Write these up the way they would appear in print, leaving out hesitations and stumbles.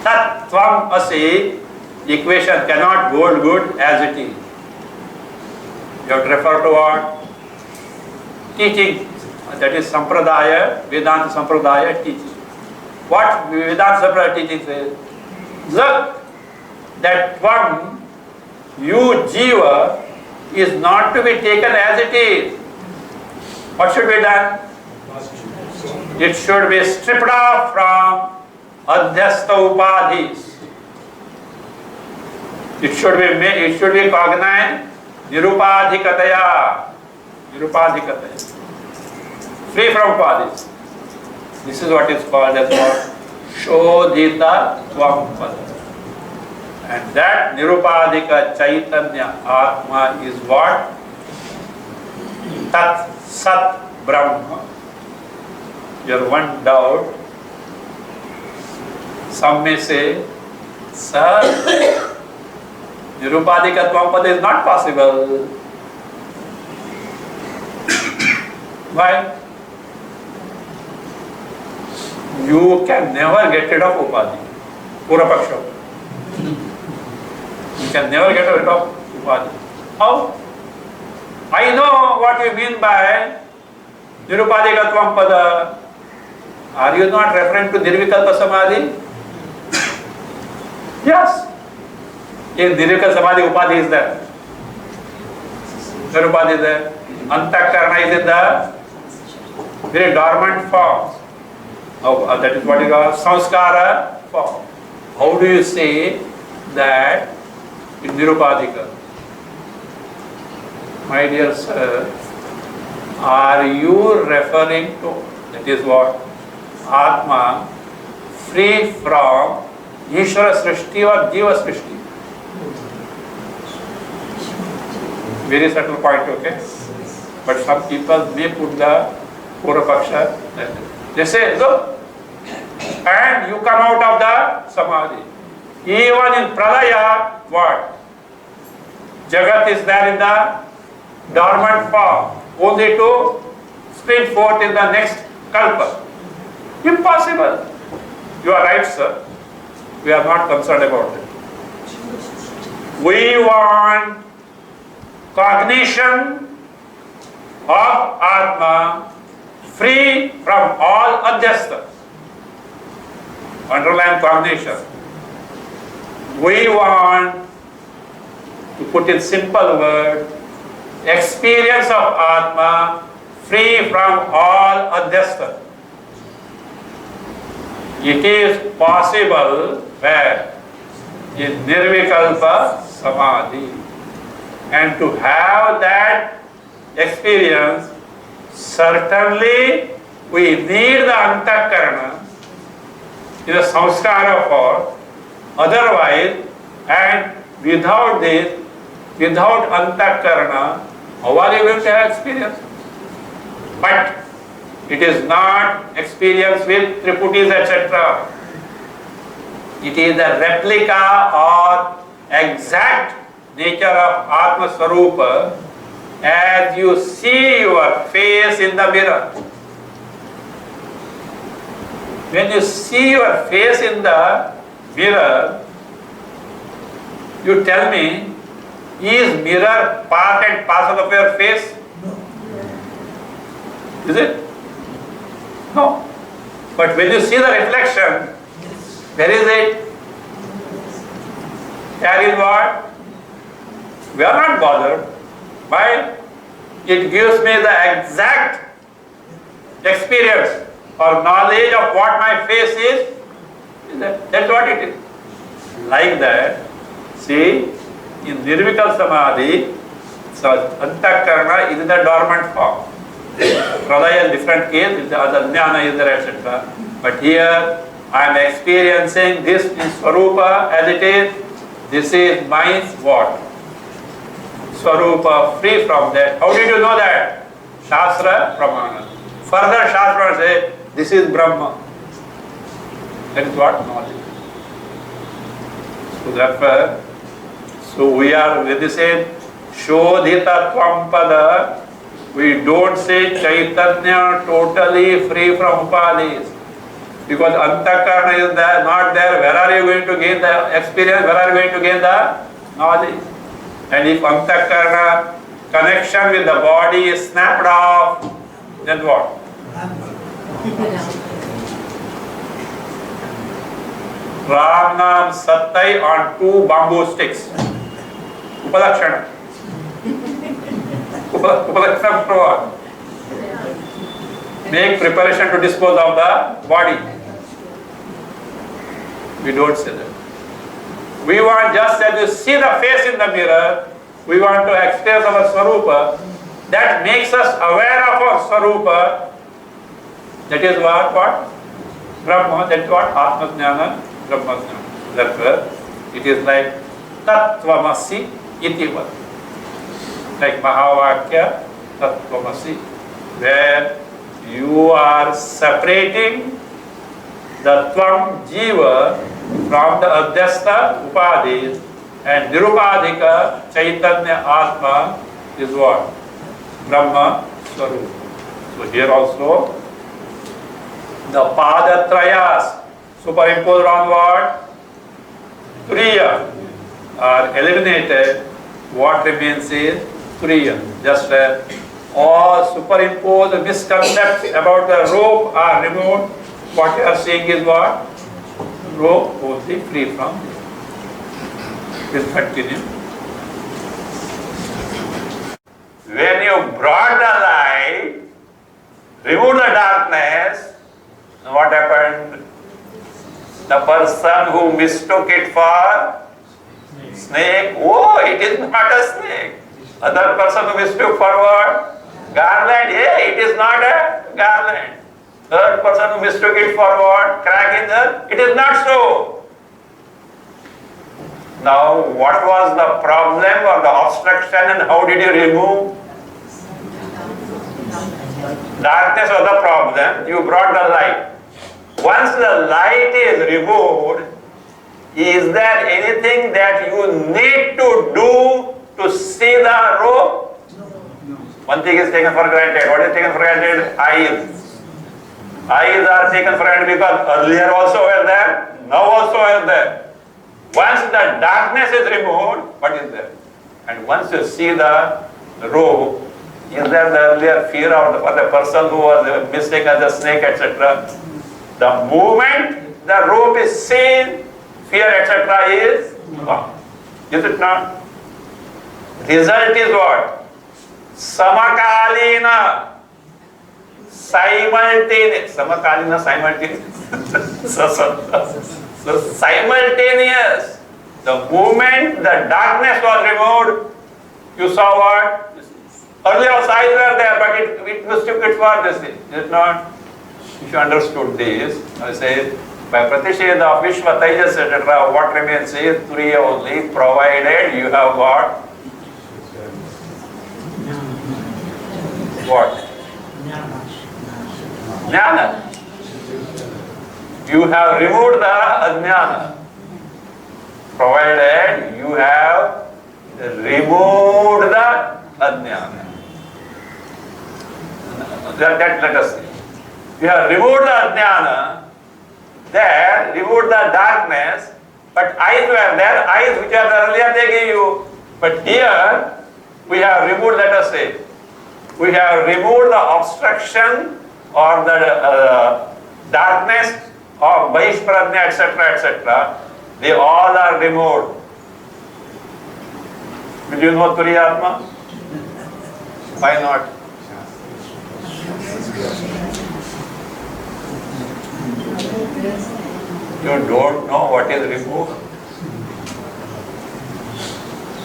Tat Tvam Asi equation cannot hold good as it is. You have to refer to what? Teaching. That is Sampradaya, Vedanta Sampradaya teaching. What Vedanta Sampradaya teaching says? Look, that Tvam, you Jiva, is not to be taken as it is. What should be done? It should be stripped off from Adhyastha Upadhis. It should be cognized Nirupadhikataya. Free from Upadhis. This is what is called as what? Shodhita Tvam. And that Nirupadhika Chaitanya Atma is what? Tat Sat Brahma. Your one doubt, some may say, sir, Nirupadhika Tvam is not possible. Why? You can never get rid of Upadhi. Purapaksha. You can never get rid of Upadhi. How? I know what you mean by Nirupadhika Tvam Pada. Are you not referring to Nirvikalpa Samadhi? Yes. In Nirvikalpa Samadhi, Upadhi is there. Nirupadhi is there. Antakarana is in the very dormant form. That is what you call Samskara form. How do you say that in Nirupadhika? My dear sir, are you referring to, that is what? Atma free from Ishvara Srishti or Jiva Srishti? Very subtle point, okay? But some people may put the Purapaksha. They say, look, and you come out of the Samadhi. Even in Pralaya, what? Jagat is there in the dormant form, only to spring forth in the next Kalpa. Impossible. You are right, sir. We are not concerned about it. We want cognition of Atma free from all adhyasthas. Underline cognition. We want, to put in simple word, experience of Atma free from all adhyasthas. It is possible where? In Nirvikalpa Samadhi. And to have that experience, certainly we need the Antakarana in a samskara form. Otherwise, and without this, without Antakarana, how are you going to have experience? But it is not experience with Triputis, etc. It is a replica or exact nature of Atma Swarupa as you see your face in the mirror. When you see your face in the mirror, you tell me, is mirror part and parcel of your face? Is it? No. But when you see the reflection, where is it? There is what? We are not bothered. Why? It gives me the exact experience or knowledge of what my face is. That's what it is. Like that, see, in Nirvikal Samadhi, so Antakarana is in the dormant form. Pradaya is different case, the other Jnana is there, etc. But here, I am experiencing this in Swarupa as it is. This is my what? Swarupa, free from that. How did you know that? Shastra Pramana. Further Shastra say, this is Brahma. That is what knowledge. So therefore, so we are, when they say Shodhita Tvam, we don't say Chaitanya totally free from Upadhis. Because Antakarna is there, not there, where are you going to gain the experience? Where are you going to gain the knowledge? And if Antakarna connection with the body is snapped off, then what? Ram Nam Sattai on 2 bamboo sticks. Upalakshana. Upalakshana for what? Make preparation to dispose of the body. We don't say that. We want just as you see the face in the mirror, we want to experience our Swarupa. That makes us aware of our Swarupa. That is what? Brahma. That is what? Atma Jnana, Brahma Jnana. Therefore, it is like Tattvamasi itivat. Like Mahavakya, Tattvamasi, where you are separating the Tvam Jiva from the Adhyastha Upadhi, and Nirupadhika Chaitanya Atma is what? Brahma Swarupa. So here also the Padatrayas superimposed on what? Turiya are eliminated. What remains is Turiya. Just all superimposed misconceptions about the rope are removed. What you are seeing is what? Rope only free from this. We'll continue. When you brought the light, removed the darkness, what happened? The person who mistook it for snake, oh, it is not a snake. Other person who mistook for what? Garland, hey, it is not a garland. Third person who mistook it for what? Crack in the, it is not so. Now, what was the problem or the obstruction and how did you remove? Darkness was the problem, you brought the light. Once the light is removed, is there anything that you need to do to see the rope? One thing is taken for granted. What is taken for granted? Eyes. Eyes are taken for granted because earlier also were there, now also are there. Once the darkness is removed, what is there? And once you see the rope, is there the earlier fear of the person who was mistaken as a snake, etc.? The moment the rope is seen, fear, etc. is gone. Is it not? Result is what? Samakalina, simultaneous. Samakalina, simultaneous. So simultaneous. The moment the darkness was removed, you saw what? Earlier also eyes were there, but it mistook it for this thing. Is it not? If you understood this, I say, by Pratisheda of Vishwa, Tejas, etc., what remains is Turiya only, provided you have got what? Jnana. You have removed the Ajnana. Provided you have removed the Ajnana. That let us see. You have removed the Ajnana, there, removed the darkness, but eyes were there, eyes which are earlier they gave you. But here, we have removed, let us say, we have removed the obstruction or the darkness of Vaishpradnya, etc., etc. They all are removed. Will you know Turiya Atma? Why not? You don't know what is removed.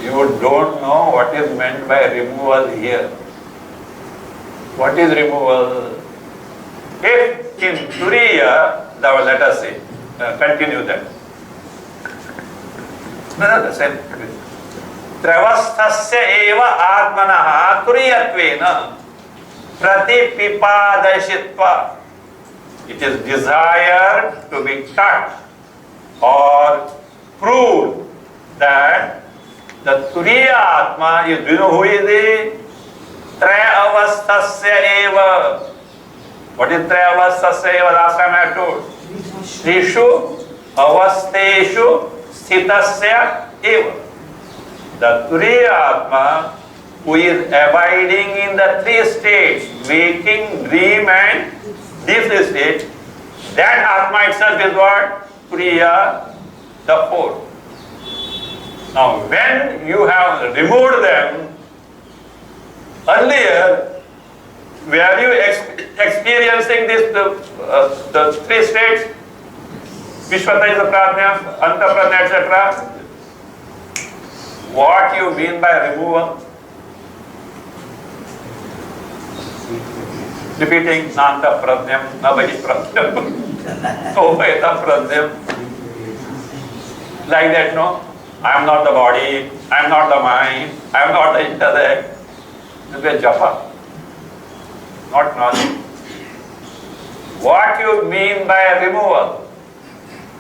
You don't know what is meant by removal here. What is removal? If in Turiya, now let us say, continue that. No, the same. Travasthasya eva atmanaha turiyatvena pratipipadashitva. It is desired to be taught or proved that the Turiya Atma is, do you know who is it? Trayavasthasya eva. What is Trayavasthasya eva? Last time I told. Trishu avasteshu sthitasya eva. The Turiya Atma who is abiding in the three states, waking, dream and deep sleep state, that Atma itself is what? Turiya, the four. Now when you have removed them, earlier were you experiencing this the three states? Vishwataja Pradnya, Anta Pradnya, etc. What you mean by removal? Repeating Nanta Pradnyam, Navahi Pradnyam, Oveta Pradnyam. Like that, no? I am not the body, I am not the mind, I am not the intellect. This is japa, not knowledge. What you mean by removal?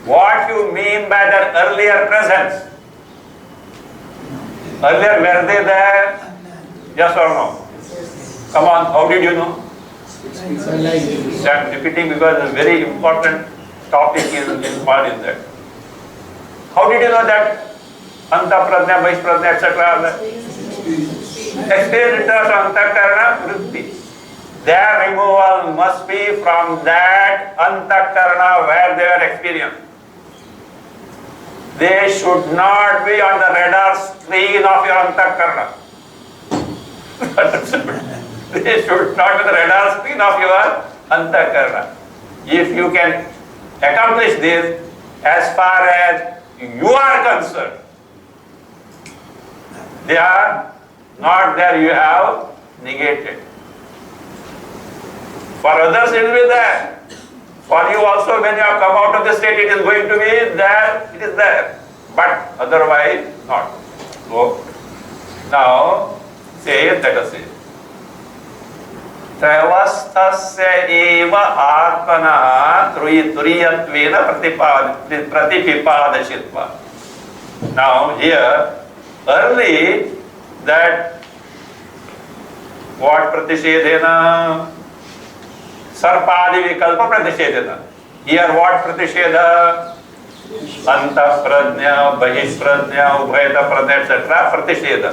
What you mean by that earlier presence? Earlier were they there? Yes or no? Come on, how did you know? I'm repeating because a very important topic is involved in that. How did you know that Anta Pradnya, Vaishya Pradnya, etc. are there? Experience in terms of Antakarana Vritti. Their removal must be from that Antakarana where they were experienced. They should not be on the radar screen of your Antakarana. They should not be the radar screen of your Antakarana. If you can accomplish this as far as you are concerned, they are not there, you have negated. For others it will be there. For you also, when you have come out of the state, it is going to be there, it is there. But otherwise, not. So, now, say it, let us say. Travastasya eva atmana turiyatvena pratipipadashitva. Now, here, early, that what pratishedena? Sarpadi vikalpa pratishedena. Here what pratisheda? Anta pradnya, bahis pradnya, ubhayata pradnya, etc. pratisheda.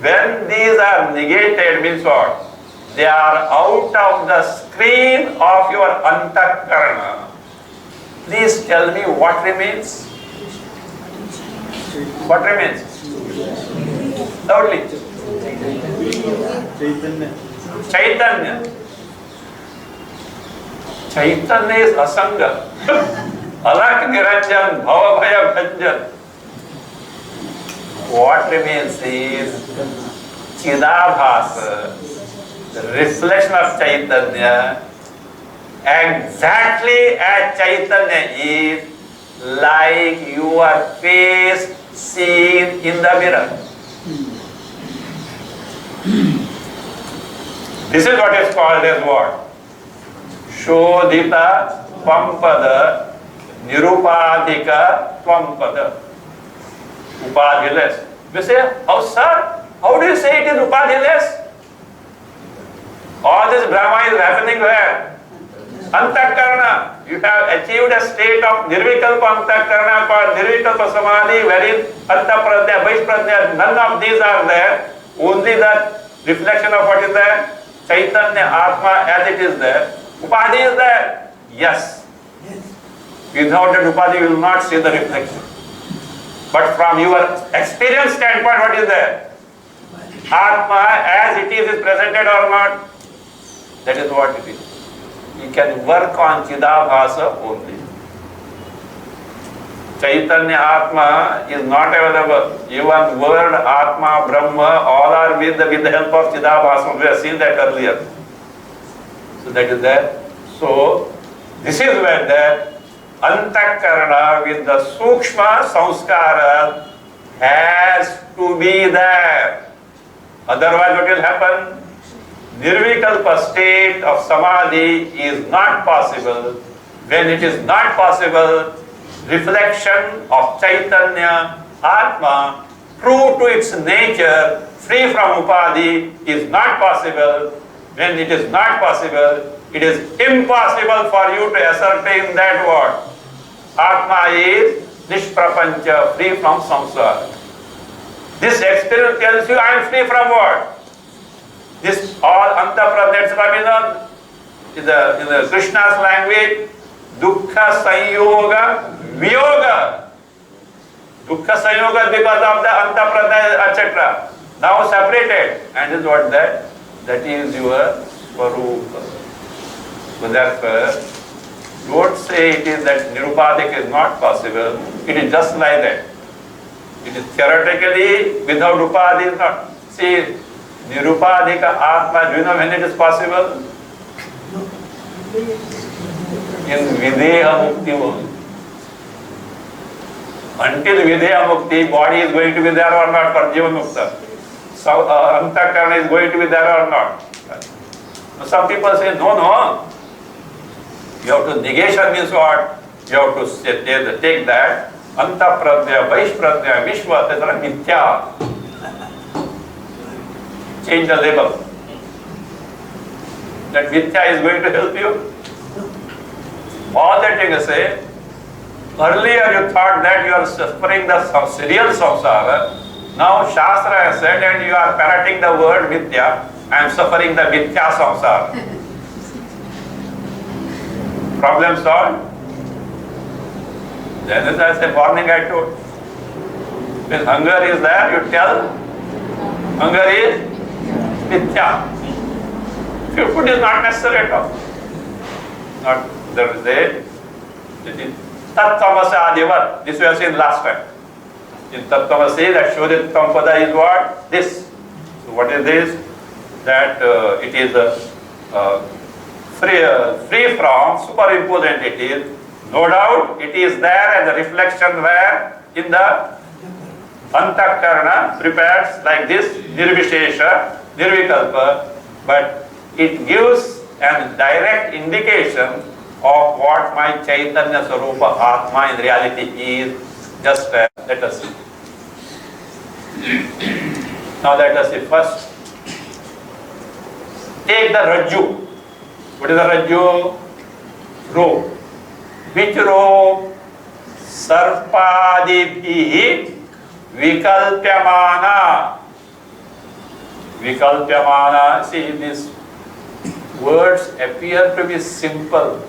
When these are negated means what? They are out of the screen of your antakarana. Please tell me what remains? What remains? Loudly. Chaitanya. Chaitanya is asanga. Alak niranjan, bhava bhaya bhanjan. What remains is Chidabhasa, the reflection of Chaitanya, exactly as Chaitanya is, like your face seen in the mirror. This is what is called as what? Shodhita Tvampada Nirupadhika Tvampada. Upadhiless. We say, oh sir, how do you say it is upadhiless? All this drama is happening where? Antakarana. You have achieved a state of Nirvikalpa Antakarana called Nirvikalpa Samadhi, wherein Antapradnya, Vaishpradnya, none of these are there. Only the reflection of what is there? Chaitanya, Atma as it is there. Upadhi is there. Yes. Without that Upadhi you will not see the reflection. But from your experience standpoint, what is there? Atma as it is presented or not? That is what it is. You can work on Chidabhasa only. Chaitanya Atma is not available. Even word Atma, Brahma, all are with the help of Chidabhasa. We have seen that earlier. So that is there. So this is where the Antakarana with the Sukshma Samskara has to be there. Otherwise what will happen? Nirvikalpa state of Samadhi is not possible. When it is not possible, reflection of Chaitanya, Atma, true to its nature, free from Upadhi, is not possible. When it is not possible, it is impossible for you to ascertain that what? Atma is nishprapancha, free from samsara. This experience tells you I am free from what? This all antapradnets in the Krishna's language, dukkha sanyoga viyoga. Dukkha sanyoga because of the antapradna, etc. Now separated, and is what that is your swarupa. So therefore, don't say it is that nirupadik is not possible. It is just like that. It is theoretically without upadhi is not. See, nirupadika atma, do you know when it is possible? In videha mukti only. Until videha mukti, body is going to be there or not for jiva mukta. So antakarana is going to be there or not. Some people say, no. You have to, negation means what? You have to take that antapradnya, vaishpradnya, vishwa, etc. mithya. Change the label. That mithya is going to help you. All that you can say, earlier you thought that you are suffering the serial samsara. Now Shastra has said, and you are parroting the word mithya, I am suffering the mithya samsara. Problem solved? Then as a warning I told. When hunger is there, you tell hunger is mithya. Food is not necessary at all. Not there is a Tat-tamasa adivat. This we have seen last time. In Tat-tamasi, that Shodit Tampada is what? This. So what is this? That it is free from superimposed entities. No doubt it is there as a reflection where in the Antakarana prepares like this Nirvishesha, Nirvikalpa, but it gives a direct indication of what my Chaitanya Sarupa Atma in reality is. Just let us see. Now let us see first. Take the Rajju. What is the Rajju? Rope. Which rope? Sarpadibhi vikalpyamana. Vikalpyamana. See, these words appear to be simple,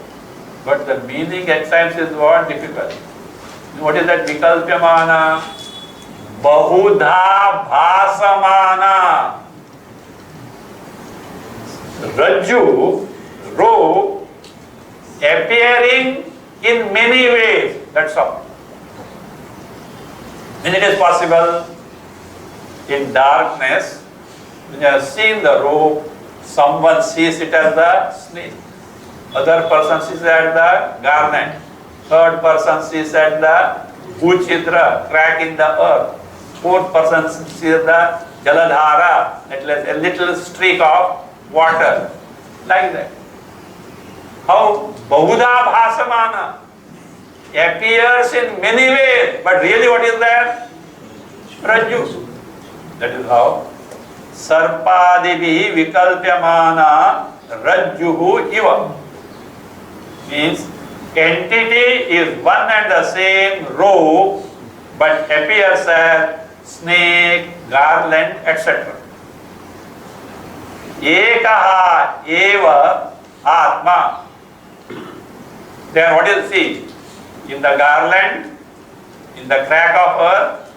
but the meaning at times is what? Difficult. What is that vikalpyamana? Bahudha bhasamana. Rajju, rope, appearing in many ways. That's all. When it is possible, in darkness, when you have seen the rope, someone sees it as the snake. Other person sees it as the garnet. Third person sees it as the uchitra, crack in the earth. Fourth person sees the jaladhara, a little streak of water. Like that. How Bahudha Bhasamana appears in many ways, but really what is that? Rajju. That is how Sarpadibhi vikalpyamana Rajjuhu iva. Means entity is one and the same rope, but appears as snake, garland, etc. Ekaha eva atma. Then what is see? In the garland, in the crack of earth,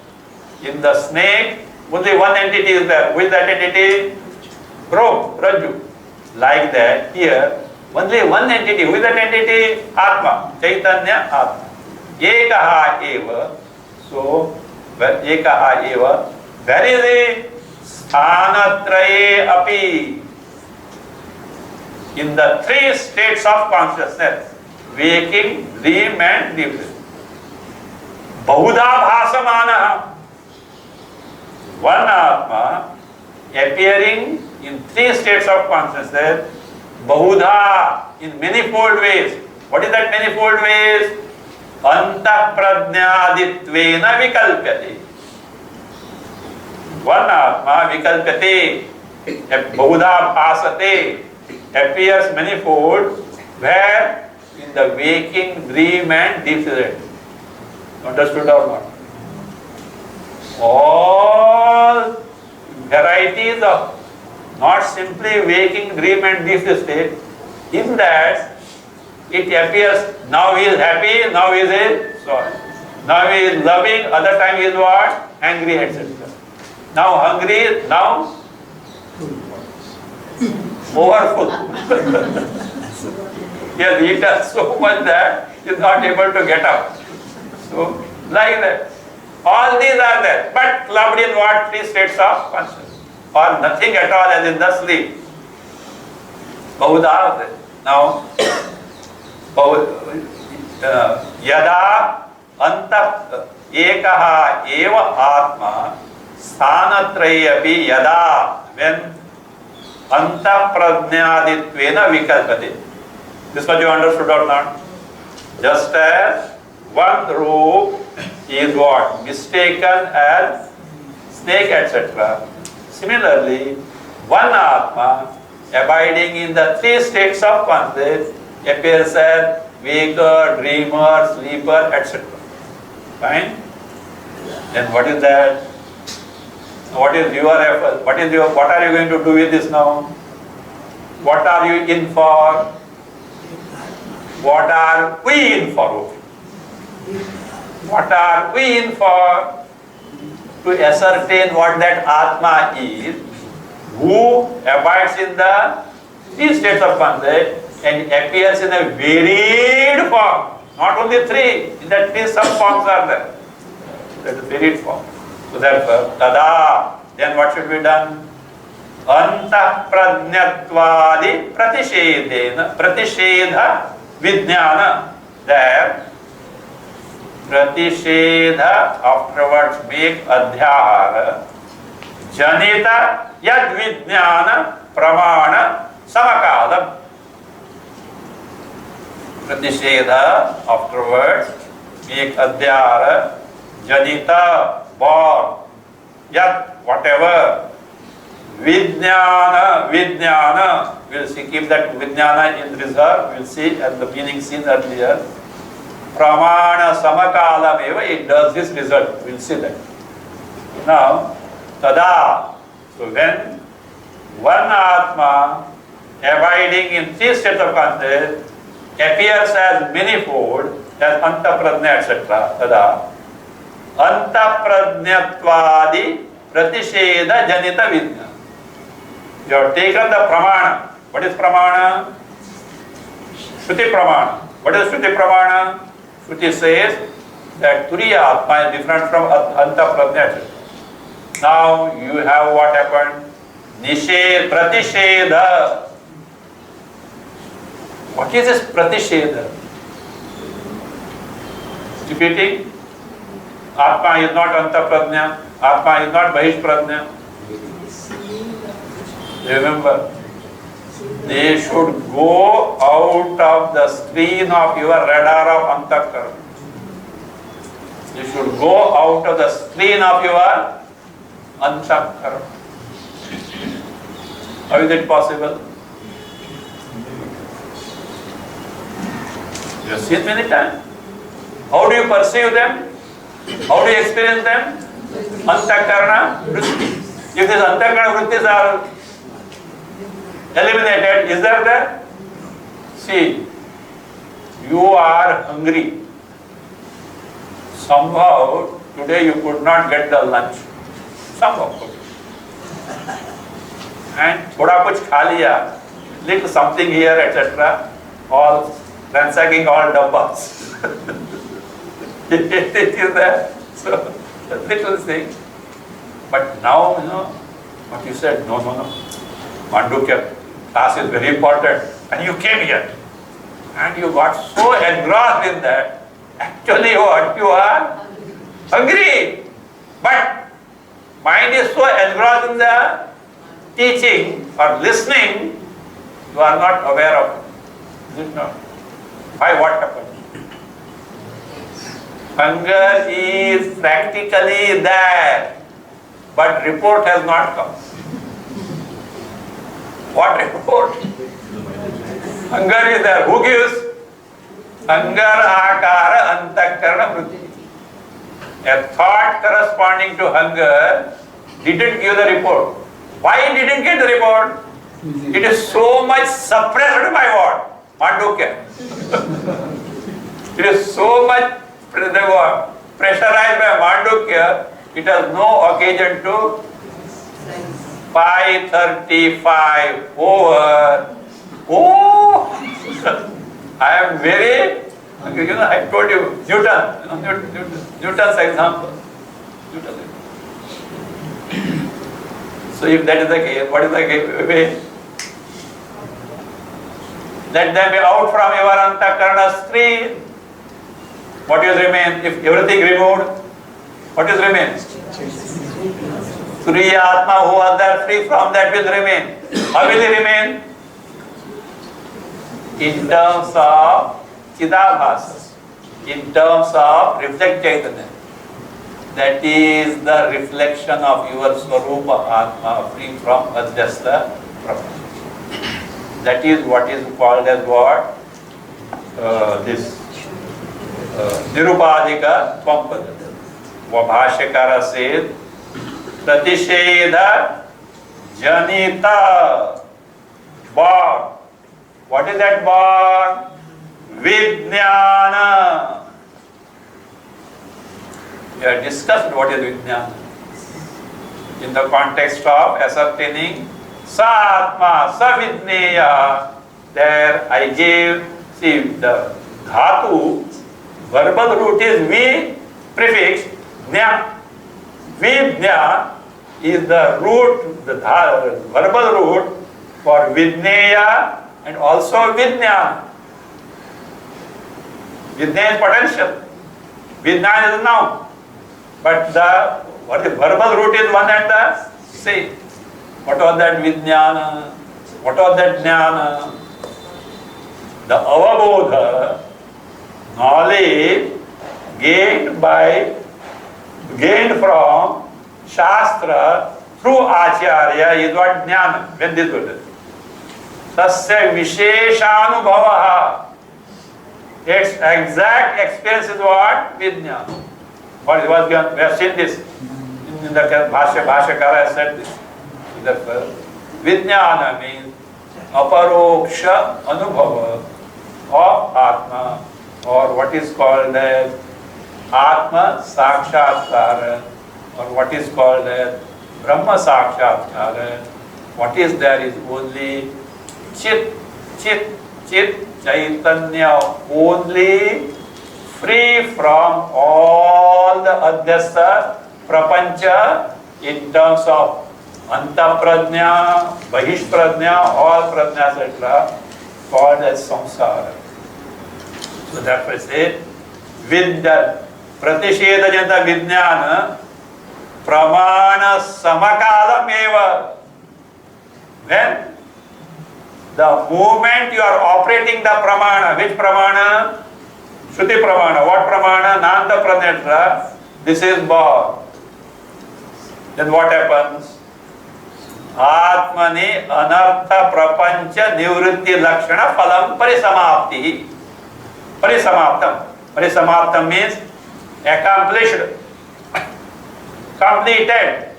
in the snake, only one entity is there. With that entity, rope, Rajju. Like that, here, only one entity. With that entity, Atma, Chaitanya Atma. Ekaha eva. So, Ekaha eva. Where is it? Sthanatraye api. In the three states of consciousness, waking, dream and deep sleep. Bahudha bhasamana. One Atma appearing in three states of consciousness, Bahudha, in manifold ways. What is that manifold ways? Antapradnyaditvena vikalpyate. One Atma vikalpyate, Bahudha bhasate, appears manifold, where in the waking, dream and deep sleep. Understood or not? All varieties of not simply waking, dream and deep state, in that it appears now he is happy, now he is sorry. Now he is loving, other time he is what? Angry, etc. Now hungry, now overfull. He has eaten so much that he is not able to get up. So, like that. All these are there, but clubbed in what? 3 states of consciousness. Or nothing at all as in the sleep. Both are there. Now, yada anta ekaha eva atma sthanatrayapi yada, when anta prajnaditvena vikalpate. This much you understood or not? Just as one rope is what? Mistaken as snake, etc. Similarly, one Atma abiding in the 3 states of consciousness appears as waker, dreamer, sleeper, etc. Fine? Then what is that? What is your effort? What are you going to do with this now? What are you in for? What are we in for? What are we in for? To ascertain what that Atma is, who abides in the 3 states of consciousness and appears in a varied form. Not only 3, in that 3 sub-forms are there. That is varied form. So therefore, tada, then what should be done? Anta prajnatvadi pratishedha vijnana. There, pratishedha afterwards make adhyahara janita yad vijnana pramana samakalam. Pratishedha afterwards make adhyahara janita born yad whatever vijnana we'll see, keep that vijnana in reserve, we'll see at the meaning seen earlier. Pramana samakalam eva, it does this result, we'll see that. Now tada, so when one Atma abiding in 3 states of consciousness appears as manifold as antaprajna, etc. tada antaprajnatvadi pratisheda janita vijnana. You have taken the pramana. What is pramana? Shruti pramana. What is Shruti pramana? Shruti says that Turiya Atma is different from antaprajna. Now you have what happened? Pratisheda. What is this pratisheda? Repeating. Atma is not antaprajna. Atma is not bahishprajna. Remember, they should go out of the screen of your radar of antakarana. You should go out of the screen of your antakarana. How is it possible? You have seen many times. How do you perceive them? How do you experience them? Antakarana vritti. If these antakarana vrittis are eliminated, is there? See, you are hungry. Somehow today you could not get the lunch. Somehow. And thoda kuch kha liya, little something here, etc. All ransacking all dabbas. It is there. So, a little thing. But now, what you said, no. Mandukya class is very important. And you came here. And you got so engrossed in that. Actually, what? You are hungry. But mind is so engrossed in the teaching or listening, you are not aware of it. Is it not? Why? What happened? Hunger is practically there, but report has not come. What report? Hunger is there. Who gives? Hunger, akara, antakarana, vritti. A thought corresponding to hunger didn't give the report. Why it didn't get the report? It is so much suppressed by what? Mandukya. It is so much pressurized by Mandukya, it has no occasion to 5:35 over. Oh, I am very, I told you, Newton's example. So if that is the case, what is the way? Let them be out from your antakarana stream. What is remain? If everything removed, what is remain? Three Atma who are there free from that will remain. How will he remain? In terms of Chidabhasa, in terms of reflect Chaitanya. That is the reflection of your Swarupa Atma free from Adhyasta Prapancha. That is what is called as what? This Nirupadhika Tvampad. Bhashyakara says, Pratishedha Janita Born. What is that born? Vijnana. We have discussed what is Vijnana in the context of ascertaining Sa-atma, Sa-vidneya. There I gave, see, the dhatu, verbal root is V prefix, Jna. Vidya is the root, the verbal root for Vidneya and also Vidya. Vidya is potential. Vidya is a noun. But the verbal root is one and the same. What was that Vijnana? What was that Jnana? The avabodha, knowledge gained from Shastra through Acharya is what Jnana. When this was it? Tasya Visheshanubhavaha. Its exact experience is what? Vijnana. What was given? We have seen this. In the Bhashyakara has said this. Vijnana means aparoksha anubhava of Atma, or what is called as Atma Sakshatkara, or what is called as Brahma Sakshatkara. What is there is only Chit, Chaitanya, only free from all the Adhyasta Prapancha in terms of Anta Prajna, Bahish Prajna, all Prajnas, etc., called as Samsara. So therefore I say, Vidya, Pratisheda Janta Vijnana, Pramana Samakalam eva. When the moment you are operating the Pramana, which Pramana? Shruti Pramana. What Pramana? Nanta Pranetra. This is born. Then what happens? Atmani anartha prapancha nivritti lakshana phalam parisamapti. Parisamaptam means accomplished, completed.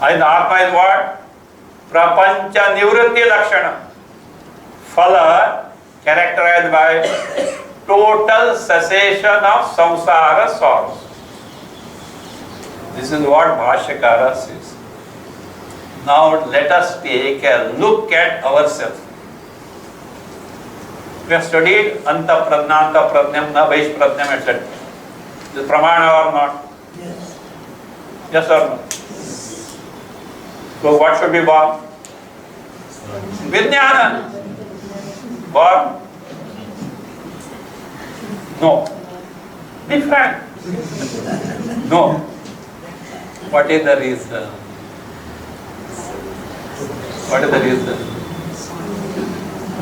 And Atma is what? Prapancha nivritti lakshana. Phala characterized by total cessation of samsara sorrows. This is what Bhashyakara says. Now let us take a look at ourselves. We have studied Anta Prajna, Anta Prajnam, Baish Prajnam, etc. Is Pramana or not? Yes. Yes or no? So what should be born? Vijnana. Born? No. Be frank. No. What is the reason? What is the reason?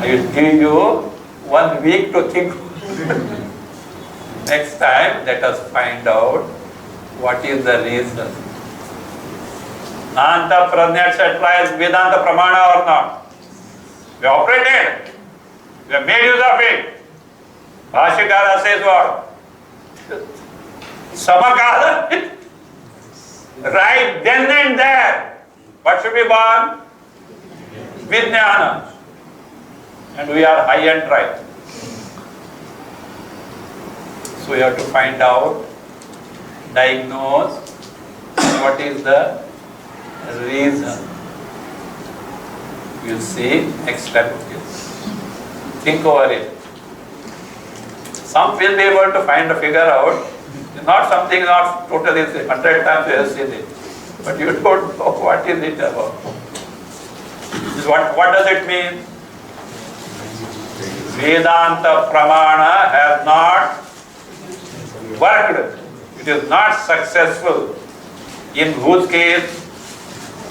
I will give you 1 week to think. Next time, let us find out what is the reason. Anta Prajna, etc. is Vedanta Pramana or not? We operated. We have made use of it. Bhashyakara says what? Samakala. Right then and there. What should be born? Vijnana. And we are high and dry. So we have to find out, diagnose what is the reason. We'll see next step. Think over it. Some will be able to find a figure out. Not something not totally 100 times you have seen it. But you don't know what is it about. What does it mean? Vedanta Pramana has not worked. It is not successful. In whose case?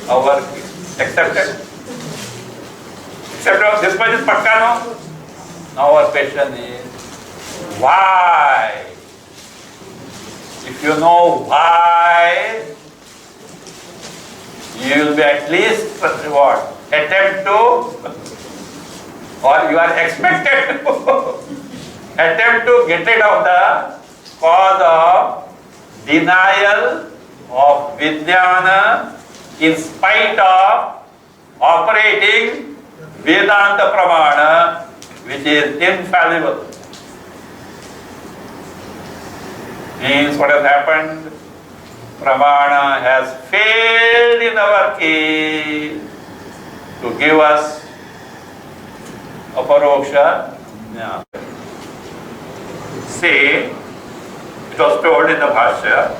Our case. Accepted? Accepted? This much is pakka, no? Now our question is, why? If you know why, you will be at least what? Attempt to, or you are expected to attempt to get rid of the cause of denial of Vijnana in spite of operating Vedanta Pramana, which is infallible. Means what has happened? Pramana has failed in our case to give us aparoksha. Yeah. See, it was told in the Bhashya,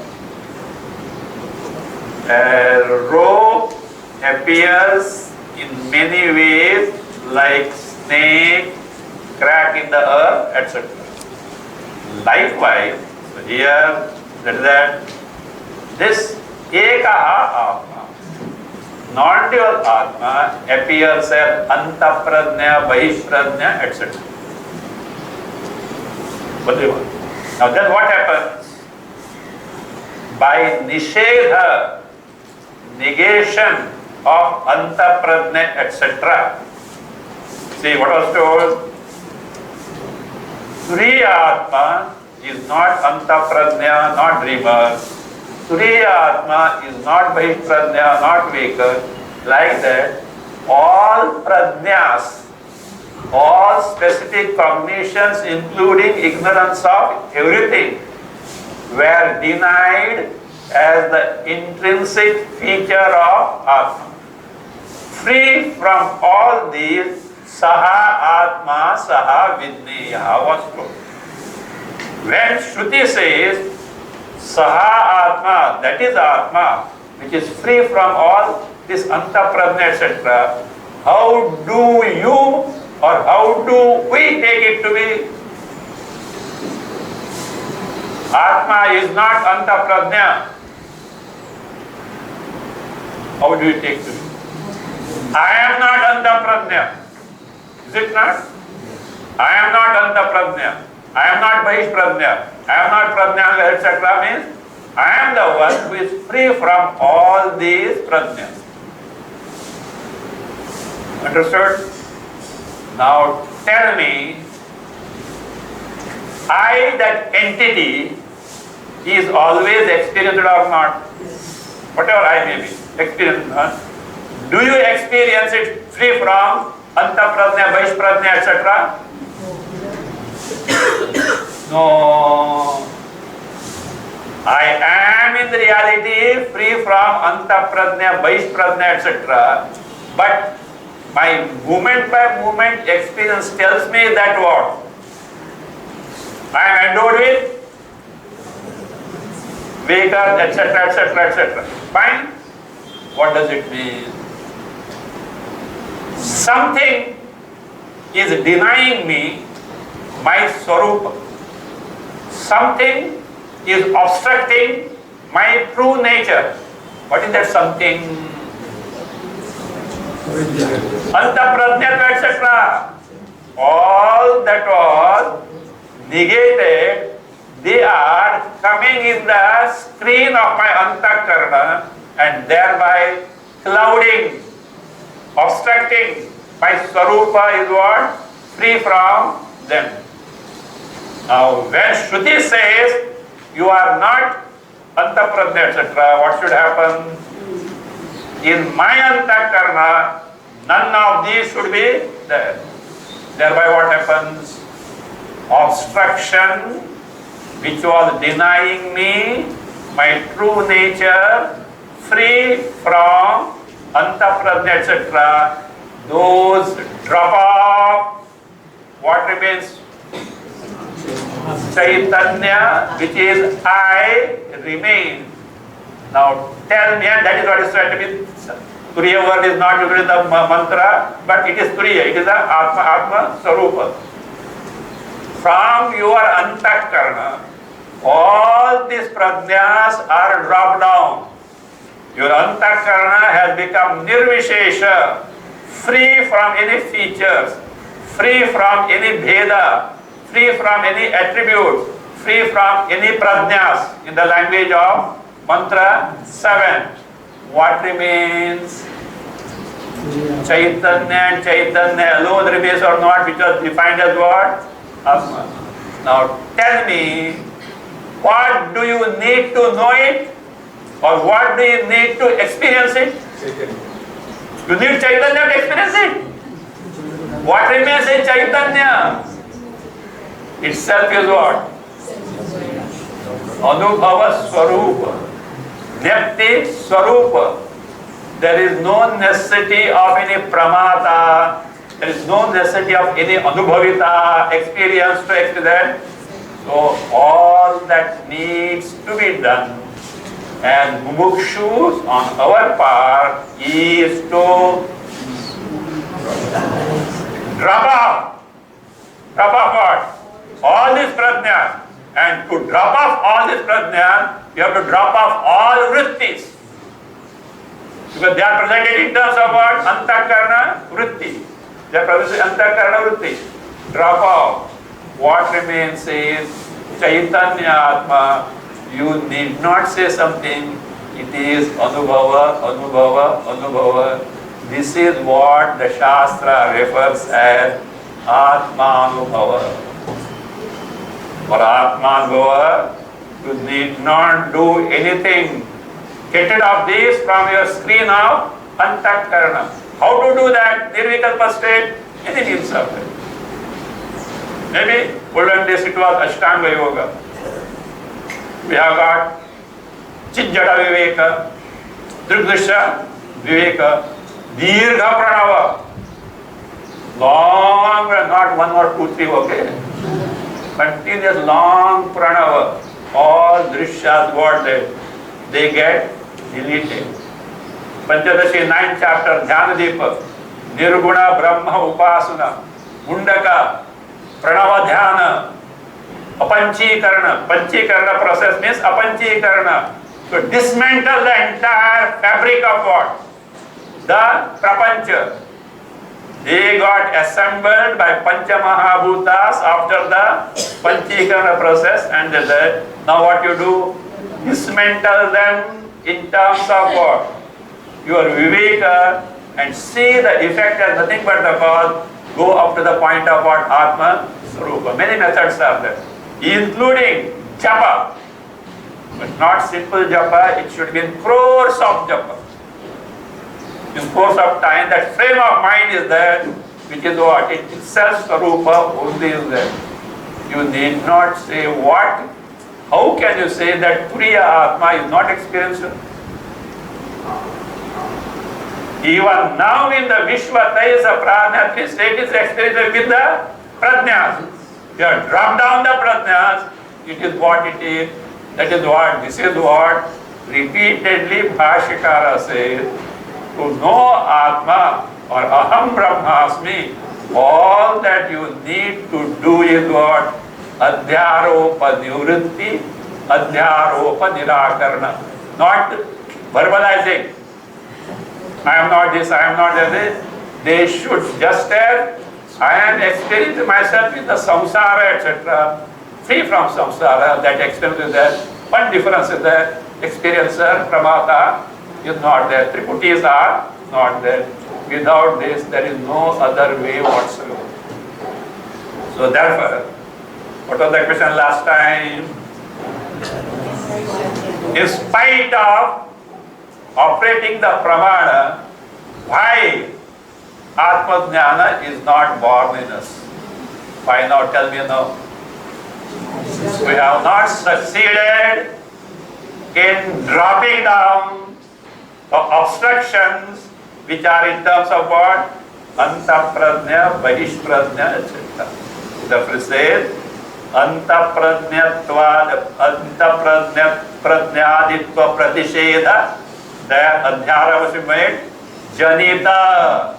a rope appears in many ways like snake, crack in the earth, etc. Likewise, so here, that this Ekaha Atma, non-dual Atma, appears as Antapradnya, Bahishpradnya, etc. Now then what happens? By Nishedha, negation of Antapradnya, etc. See what was told? Turiya Atma is not Antapradnya, not dreamer. Turiya Atma is not Bahishpradnya, not waker. Like that, all pradnyas, all specific cognitions, including ignorance of everything, were denied as the intrinsic feature of Atma. Free from all these, Saha Atma, Saha Vidneya was told. When Shruti says Saha Atma, that is Atma, which is free from all this Antapradnya, etc., how do you or how do we take it to be? Atma is not Antapradnya. How do you take it to be? I am not Antapradnya. Is it not? I am not Antapradnya. I am not Bahishpradnya. I am not Pradnya, etc. means I am the one who is free from all these Pradnyas. Understood? Now tell me, I, that entity, is always experienced or not? Whatever I may be, experienced. Do you experience it free from Antapradnya, Bahishpradnya, etc.? No. I am in reality free from Antapradnya, Bahishpradnya, etc. But my moment by moment experience tells me that what? I am endowed with waker, etc., etc., etc. Fine. What does it mean? Something is denying me my Swarupa. Something is obstructing my true nature. What is that something? Antapradnya, etc. All that was negated, they are coming in the screen of my antakarana and thereby clouding, obstructing my Swarupa is what? free from them. Now, when Shruti says you are not antapradnya, etc., what should happen? In my antakarna, none of these should be there. Thereby what happens? Obstruction, which was denying me my true nature, free from antapradnya, etc., those drop off. What remains? Chaitanya, which is I, remain. Now tell me, and that is what is said to be. Turiya word is not used in the mantra, but it is Turiya, it is the Atma Sarupa. From your antakarna, all these prajnas are dropped down. Your antakarna has become nirvishesha, free from any features, free from any bheda, free from any attributes, free from any prajnas in the language of mantra 7. What remains? Chaitanya, and Chaitanya alone remains or not, which was defined as what? Atma. Now tell me, what do you need to know it? Or what do you need to experience it? You need Chaitanya to experience it. What remains in Chaitanya? Itself is what? Anubhava Swarupa. Nyati Swarupa. There is no necessity of any pramata. There is no necessity of any anubhavita experience to experience. So all that needs to be done, and mumukshus on our part is to drop off what? All these prajnas. And to drop off all these prajnas, you have to drop off all vrittis. Because they are presented in terms of what? Antakarna vritti. They are presented antakarna vritti. Drop off. What remains is Chaitanya Atma. You need not say something. It is Anubhava, Anubhava, Anubhava. This is what the Shastra refers as Atma Anubhava. For Atma Anubhava, you need not do anything. Get rid of this from your screen of Antakarna. How to do that? Nirvikalpa state, any means of it. Maybe olden days it was Ashtanga Yoga. We have got Chijjada Viveka, Drigdrisha Viveka, Dirgha Pranava. Long, not 1 or 2, 3, okay. Continuous long pranava. All drishyas what they get deleted. Panchadashi 9th chapter Dhyanadeepa, Nirguna Brahma Upasana, Mundaka, Pranava Dhyana, Apanchikarana. Panchikarana process means Apanchikarana. So dismantle the entire fabric of what? The Prapancha. They got assembled by Pancha Mahabhutas after the Panchikarana process, and now what you do? Dismantle them in terms of what? Your Viveka, and see the effect as nothing but the cause. Go up to the point of what? Atma Sarupa. Many methods are there, including Japa. But not simple Japa, it should be in crores of Japa. In course of time, that frame of mind is there, which is what? It itself Sarupa only is there. You need not say what. How can you say that Turiya Atma is not experienced? Even now in the Vishwa Tayasa Prajnatri state is experienced with the Prajnas. You have dropped down the Prajnas, it is what it is. That is what, this is what repeatedly Bhashikara says. To know Atma or Aham Brahmasmi, all that you need to do is what? Adhyaropa Nivritti, Adhyaropa Nirakarana. Not verbalizing. I am not this, I am not that. They should just as I am experiencing myself in the samsara, etc. Free from samsara, that experience is there. One difference is that experiencer, pramata, is not there. Triputis are not there. Without this, there is no other way whatsoever. So therefore, what was the question last time? In spite of operating the pramana, why Atma Jnana is not born in us? Why not? Tell me now. We have not succeeded in dropping down the obstructions which are in terms of what? Antapradnya, Bahishpradnya, etc. Therefore says, Antapradnyaditva Pratisheda, there Adhyara was made, Janita.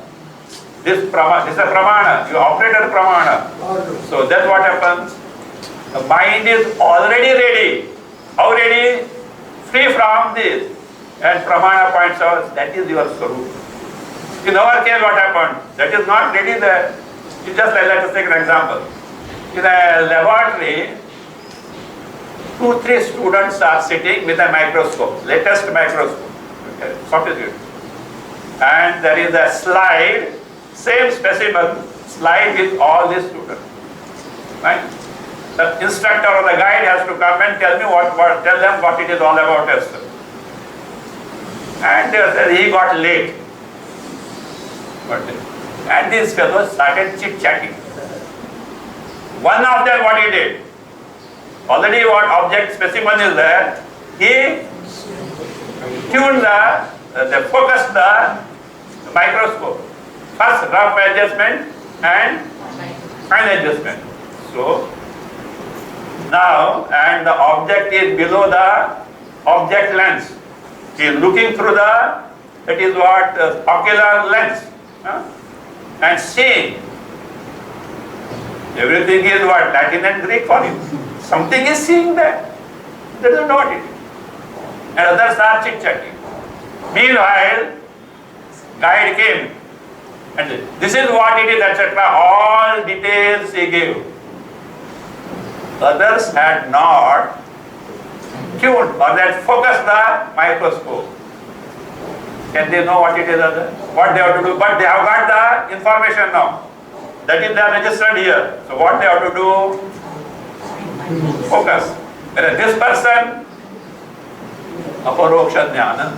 This is a pramana, you operated pramana. So that's what happens. The mind is already ready. How ready? Free from this. And pramana points out, that is your Swarup. In our case, what happened? That is not ready there. You just let us take an example. In a laboratory, 2-3 students are sitting with a microscope, latest microscope, okay, sophisticated. And there is a slide, same specimen, slide with all these students. Right? The instructor or the guide has to come and tell them what it is all about. And he got late. And these fellows started chit-chatting. One of them, what he did? Already what object specimen is there, he tuned focused the microscope. First rough adjustment and fine adjustment. So, now, and the object is below the object lens. He is looking through that is what, ocular lens. And seeing. Everything is what? Latin and Greek for him. Something is seeing that. They don't know what it is. And others are chit-chatting. Meanwhile, guide came. And this is what it is, etc. All details he gave. Others had not tuned or that focused the microscope. Can they know what it is? What they have to do? But they have got the information now. That is, they are registered here. So what they have to do? Focus. Whereas this person, aparoksha jnana.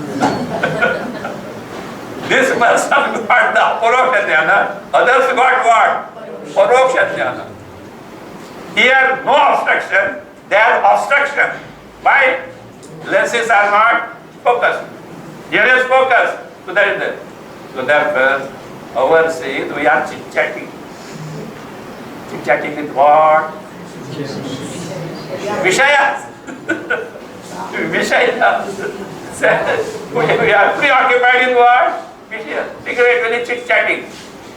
This person got the aparoksha jnana. Others got what? Paroksha jnana. Here, no obstruction. There is obstruction. Why? Lenses are not focused. Here is focus. So that is there. So therefore, our says we are chit-chatting. Chit-chatting with what? Vishaya. Vishaya. We are preoccupied in what? Vishaya. Figuratively chit-chatting.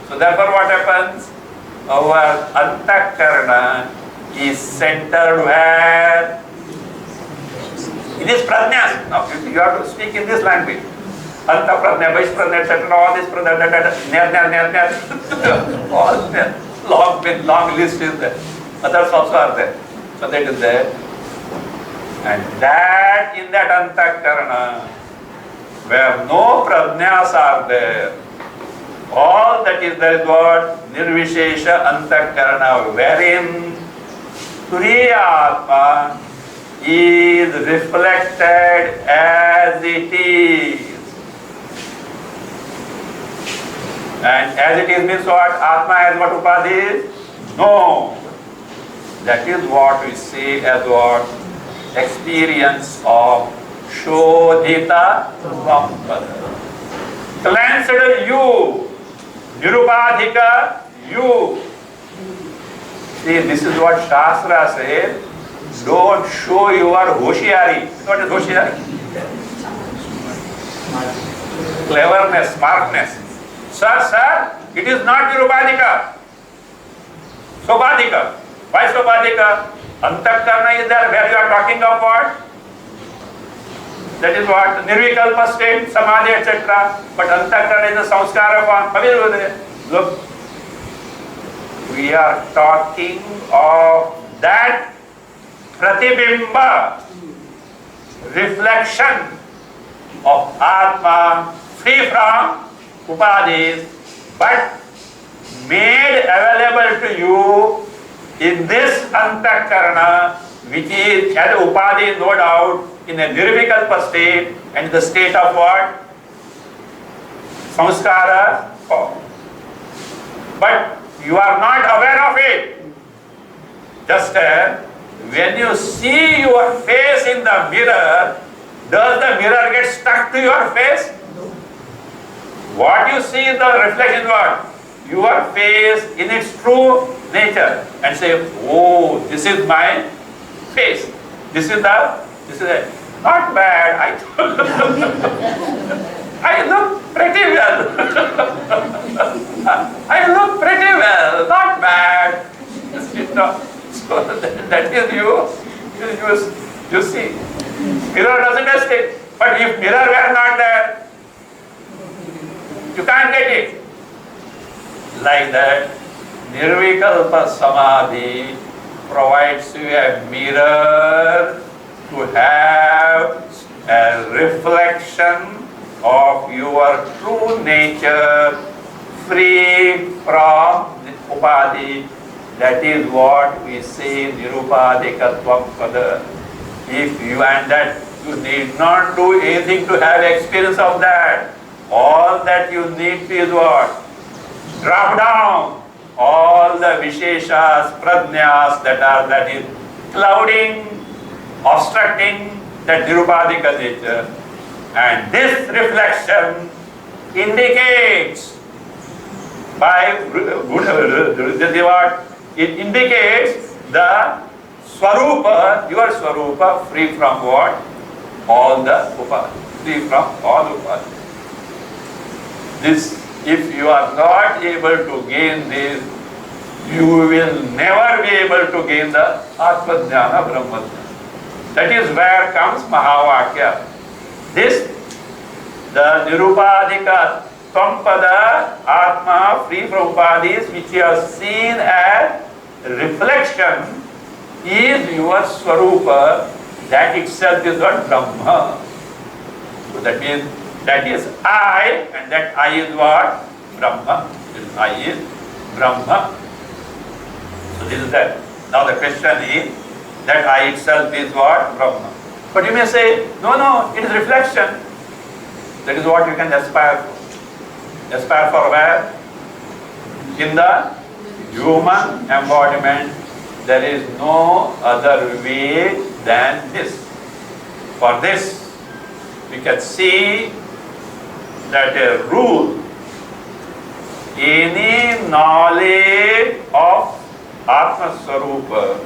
So therefore what happens? Our antakarana is centered where? It is prajnas. Now you have to speak in this language. Anta prajna, Vaishya prajna, etc. All this prajna, all long list is there. Others also are there. So that is there. And that in that antakarana, where no prajnas are there, all that is there is what? Nirvishesha antakarana, wherein Turiya Atma is reflected as it is. And as it is means what? Atma has what upadhi? No. That is what we say as what? Experience of Shodhita Sampada. Cleansed you. Nirupadhika you. See, this is what Shastra says. Don't show your hoshiari. What is hoshiari? Cleverness, smartness. Sir, it is not Nirupadhika. Sobadhika. Why Sobadhika? Antakarana is there where you are talking of what? That is what? Nirvikalpa state, samadhi, etc. But Antakarana is the samskara form. Look, we are talking of that pratibimba, reflection of Atma, free from upadhis, but made available to you in this antakarana, which is as upadhi, no doubt, in a nirvikalpa state, and the state of what? Samskara. But you are not aware of it. Just as when you see your face in the mirror, does the mirror get stuck to your face? What you see in the reflection, what? Your face in its true nature, and say, oh, this is my face. This is it. Not bad. I look pretty well. I look pretty well. Not bad. So that is you see. Mirror doesn't escape. But if mirror were not there, you can't get it. Like that, Nirvikalpa Samadhi provides you a mirror to have a reflection of your true nature, free from upadhi. That is what we say nirupadikatvam pada. If you and that, you need not do anything to have experience of that. All that you need is what? Drop down all the visheshas, prajñas that is clouding, obstructing that nirupadika nature. And this reflection indicates by it indicates the swarupa, your swarupa, free from what? All the upadhi, free from all upadhi. This, if you are not able to gain this, you will never be able to gain the Atma-jnana, Brahma-jnana. That is where comes Mahavakya. This, the Nirupadika Tvam-pada Atma, free from upadhis, which you have seen as reflection, is your Swarupa. That itself is what? Brahma. So that means, that is I, and that I is what? Brahma. This I is Brahma. So this is that. Now the question is, that I itself is what? Brahma. But you may say, no, it is reflection. That is what you can aspire for. Aspire for where? In the human embodiment, there is no other way than this. For this, we can see that a rule, any knowledge of Atma Swarupa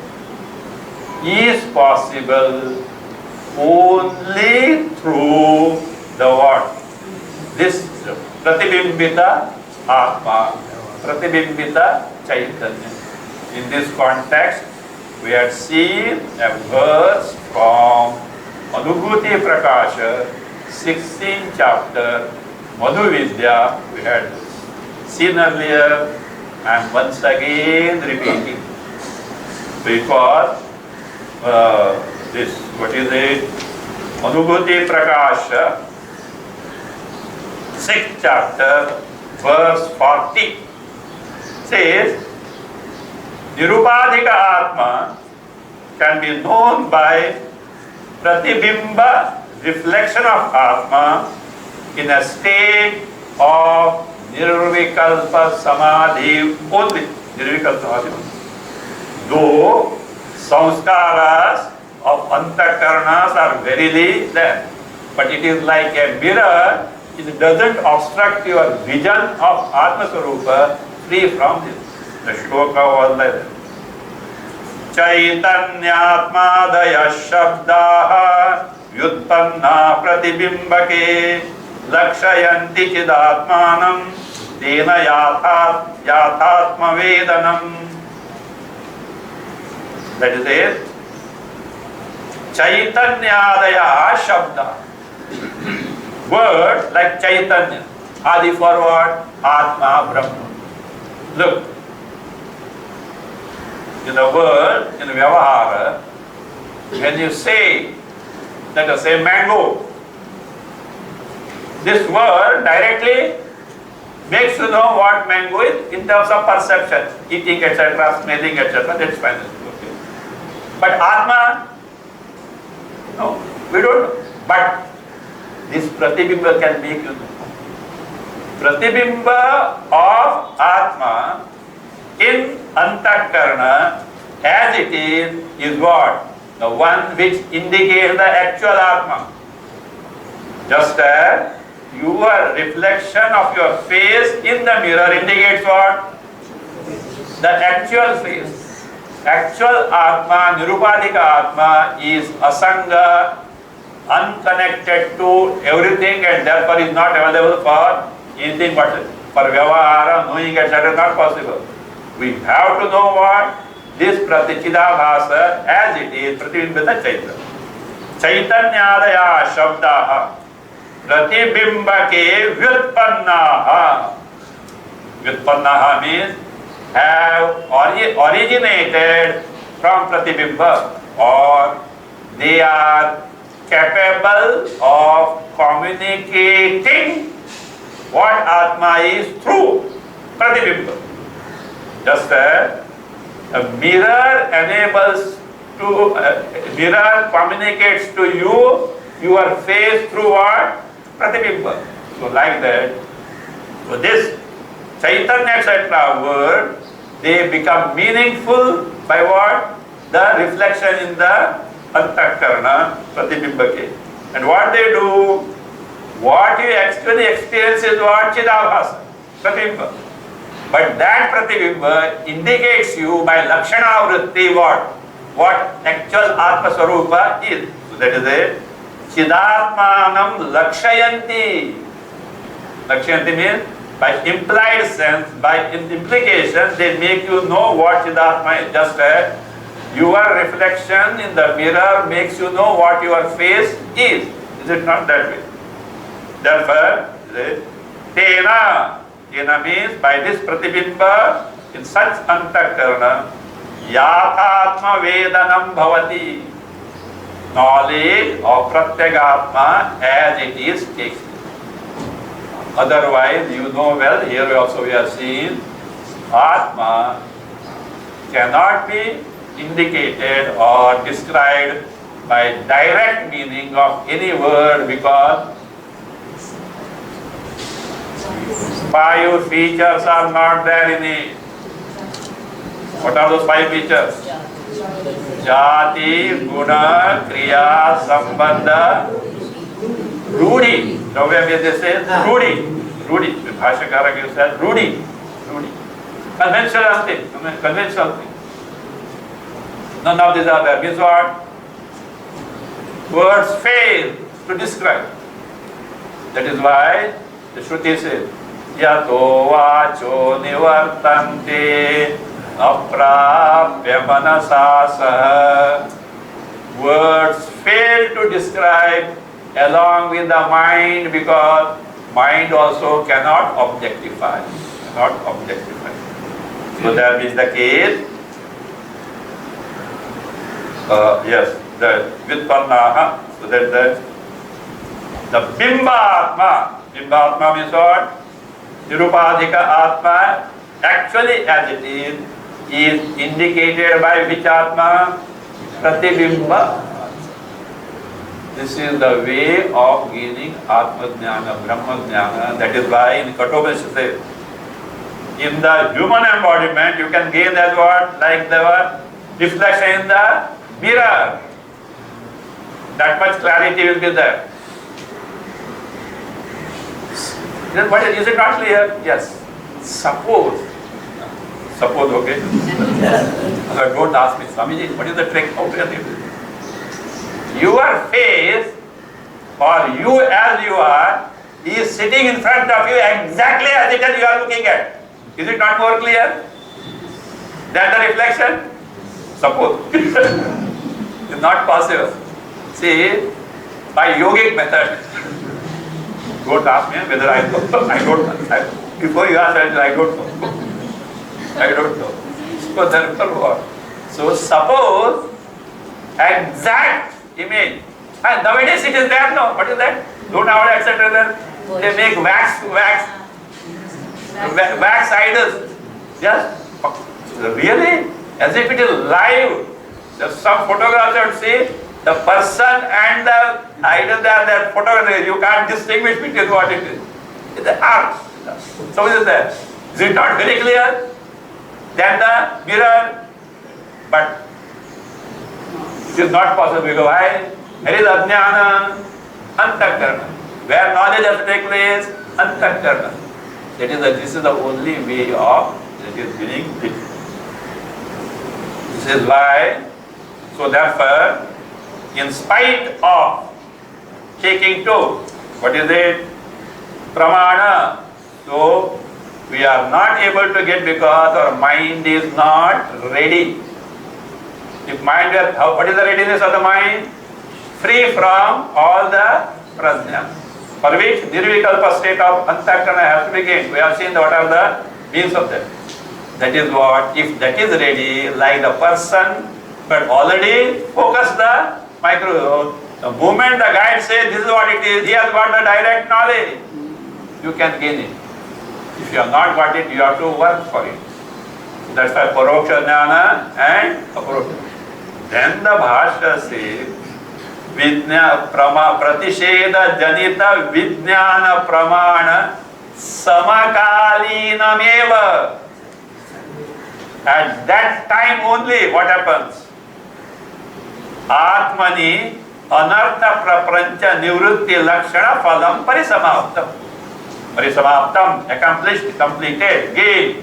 is possible only through the what? This Pratibimbita Atma, Pratibimbita Chaitanya. In this context, we had seen a verse from Madhubhuti Prakasha, 16th chapter, Madhu Vidya. We had seen earlier, I am once again repeating. Because this, what is it? Madhubhuti Prakasha, 6th chapter, verse 40 says, Nirupadhika Atma can be known by Pratibimba, reflection of Atma, in a state of Nirvikalpa Samadhi only. Nirvikalpa Samadhi only. Though samskaras of antakarnas are verily there, but it is like a mirror. It doesn't obstruct your vision of Atma Swarupa, free from this. The shloka was like that. Chaitanyatmadaya shabdaha vyutpanna pratibimbake lakshayanti chidatmanam tena yathatma vedanam. That is it. Chaitanyadaya shabda. Word like Chaitanya. Adi for what? Atma, Brahma. Look. In the word, in Vyavahara, when you say, let us say mango, this word directly makes you know what mango is in terms of perception, eating, etc., smelling, etc. That's fine. Okay. But Atma, no, we don't know. But this Pratibimba can make you know. Pratibimba of Atma in Antakarana as it is what? The one which indicates the actual Atma. Just as your reflection of your face in the mirror indicates what? The actual face. Actual Atma, Nirupadhika Atma is Asanga, unconnected to everything, and therefore is not available for anything but for Vyavahara, knowing, etc. not possible. We have to know what? This Pratichidabhasa as it is, Pratibimba Chaitanya. Chaitanyadaya Shabdaha Pratibimba ke Vyutpannaha. Vyutpannaha means have originated from Pratibimba, or they are capable of communicating what Atma is through Pratibimba. Just as a mirror enables to, mirror communicates to you your face through what? Pratibimba. So like that, so this Chaitanya etc. word, they become meaningful by what? The reflection in the Antakarana, Pratibimba ke. And what they do, what you actually experience is what? Chidabhasa, Pratibimba. But that Pratibimba indicates you by Lakshana Vritti what actual Atma Swarupa is. So that is it. Chidatmanam Lakshayanti. Lakshayanti means by implied sense, by implication, they make you know what Chidatma is. Just as your reflection in the mirror makes you know what your face is. Is it not that way? Therefore, Tena. Tena means by this Pratibimba in such Antakarana, Yathatma Vedanam Bhavati. Knowledge of Pratyagatma as it is takes. Otherwise, you know well, here also we are seeing Atma cannot be indicated or described by direct meaning of any word, because 5 features are not there in it. What are those 5 features? Jati, Guna, Kriya, Sambandha, Rudi. Nowhere they say Rudi. Rudi. The Bhashakara gives that Rudi. Rudi. Conventional thing. Conventional thing. None of these are there. Means what? Words fail to describe. That is why the Shruti says, Yato vacho nivartante aprapya manasasa. Words fail to describe along with the mind, because mind also cannot objectify. Cannot objectify. So that is the case. Yes, the Vyutpannaha. So that the Bimba Atma. Bimba Atma means what? Nirupadhika Atma, actually as it is indicated by which Atma? Pratibimba. This is the way of gaining Atma Jnana, Brahma Jnana. That is why in Kathopanishad says, in the human embodiment you can gain that what? Like the reflection in the mirror. That much clarity will be there. But is it not clear? Yes. Suppose, okay. Don't ask me, Swamiji, what is the trick? How can you do it? Your face, or you as you are, is sitting in front of you exactly as it is you are looking at. Is it not more clear? Than the reflection? Suppose. It's not possible. See, by yogic method. Don't ask me whether I know. I don't know. Before you ask, I don't know. I don't know. So therefore what? So suppose exact image. And nowadays it is there, no? What is that? Don't have etc. They make wax to wax. wax idols. Yes, really, as if it is live. There's some photographs you see, the person and the idol, they are there photographed. You can't distinguish between what it is. It's the art. So is it there? Is it not very clear? Then the mirror, but it is not possible because why? There is ajnana, antakarna. Where knowledge has to take place, antakarna. This is the only way of being it. This is why, so therefore, in spite of taking to, what is it? Pramana. So, we are not able to get because our mind is not ready. If mind is, what is the readiness of the mind? Free from all the prajna. For which nirvikalpa state of antakarna has to be gained. We have seen what are the means of that. That is what, if that is ready, like the person, but already focus the micro. The moment the guide says this is what it is, he has got the direct knowledge. You can gain it. If you have not got it, you have to work for it. That's why paroksha jnana and aparoksha. Then the bhashya says, pratisheda janita vijnana pramana samakalinameva. At that time only, what happens? Atmani anartha prapancha nivrutti lakshana phalam parisamaptam. Parisamaptam, accomplished, completed, gained.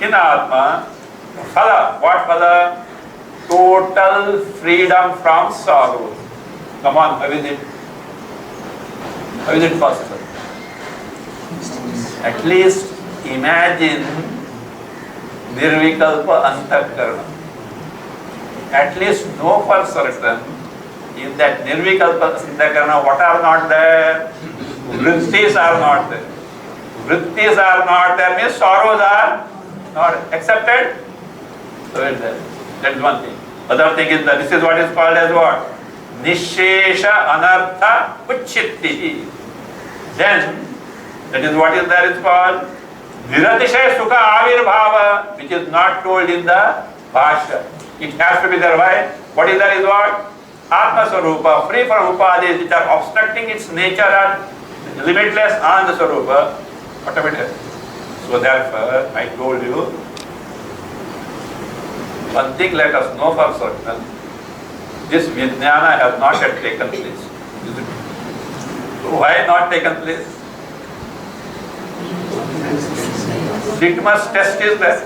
In Atma, phala, what phala? Total freedom from sorrow. Come on, how is it? How is it possible? At least imagine nirvikalpa antakarna. At least know for certain, in that nirvikalpa antakarna, what are not there? Vrittis are not there. Vrittis are not there means sorrows are not accepted. So it's there. That is one thing. Other thing is that this is what is called as what? Nishesha anartha uchchitti. Then, that is what is there is called Viratishay Sukha Avirbhava, which is not told in the Bhashya. It has to be there. Why? What is there is what? Atma Swarupa, free from upadis which are obstructing its nature and limitless Ananda Swarupa, automatically. So therefore, I told you, one thing let us know for certain, this Vijnana has not yet taken place. Why not taken place? Litmus test is there.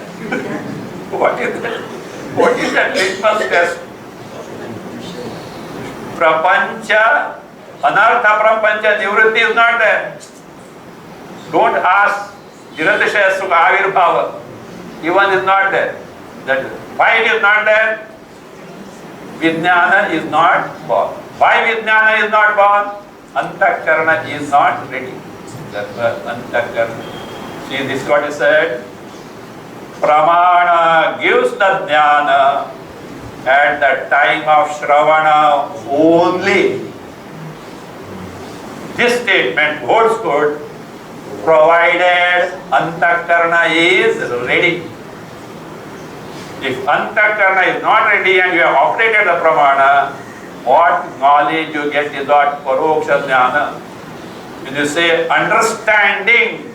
What is that? What is that litmus test? Prapancha, anartha prapancha, nivritti is not there. Don't ask Niratishay Sukha Avirbhava. Even is not there. That is. Why it is not there? Vijnana is not born. Why Vijnana is not born? Antakarna is not ready. That's why Antakarna. See, this is what is said. Pramana gives the jnana at the time of Shravana only. This statement holds good provided Antakarna is ready. If Antakarna is not ready and you have operated the Pramana, what knowledge you get is what Paroksha Jnana. When you say understanding,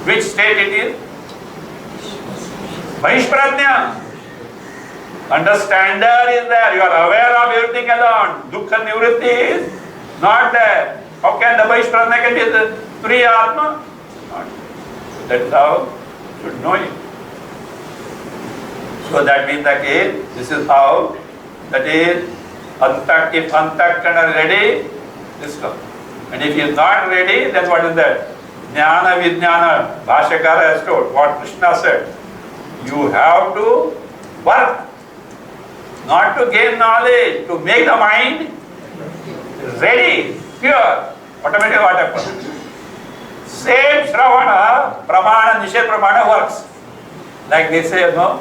which state it is? Mahishprajna. Understander is there. You are aware of everything alone. Dukkha nivritti is not there. How can the Mahishprajna can be the Turiya Atma? Not. That's how you should know it. So that means that this is how, that is, if Antakarna is ready, this comes. And if he is not ready, then what is that? Jnana Vijnana, Bhashyakara has told, what Krishna said. You have to work, not to gain knowledge, to make the mind ready, pure. Automatically what happens? Same Shravana, Pramana, Nishad Pramana works. Like they say, no?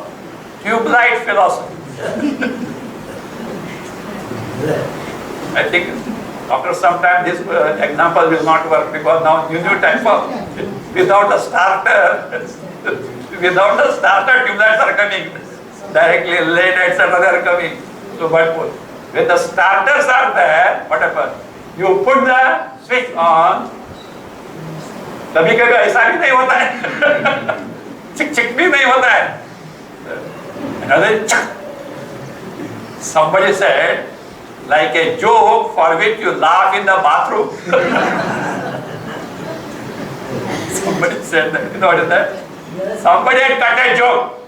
Tube light philosophy. I think after some time this example will not work because now you need time for without a starter, without a starter, tubelights are coming. Directly, late nights and they are coming. So, but when the starters are there, what happens? You put the switch on, कभी कभी ऐसा भी नहीं होता है, चिक चिक भी नहीं होता है. Somebody said, like a joke for which you laugh in the bathroom. Somebody said that. You know what is that? Somebody had cut a joke,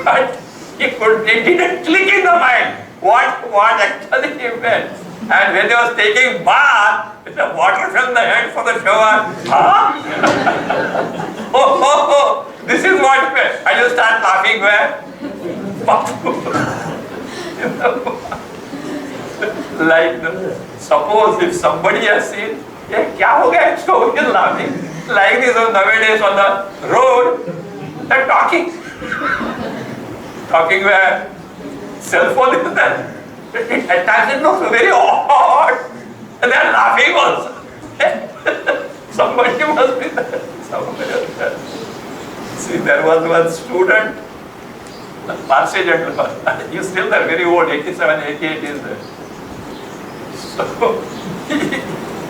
but it didn't click in the mind what actually he meant. And when he was taking bath, the water from the head for the shower. Oh, this is what he meant. And you start laughing where? Like, suppose if somebody has seen, yeah, kya ho gaya isko, he is laughing. Like this nowadays on the road, they're talking. Talking where? Cell phone is there. At times it looks very odd. And they are laughing also. Somebody must be there. Somebody was there. See, there was one student, Parsi gentleman. He is still there, very old, 87, 88 is there. So,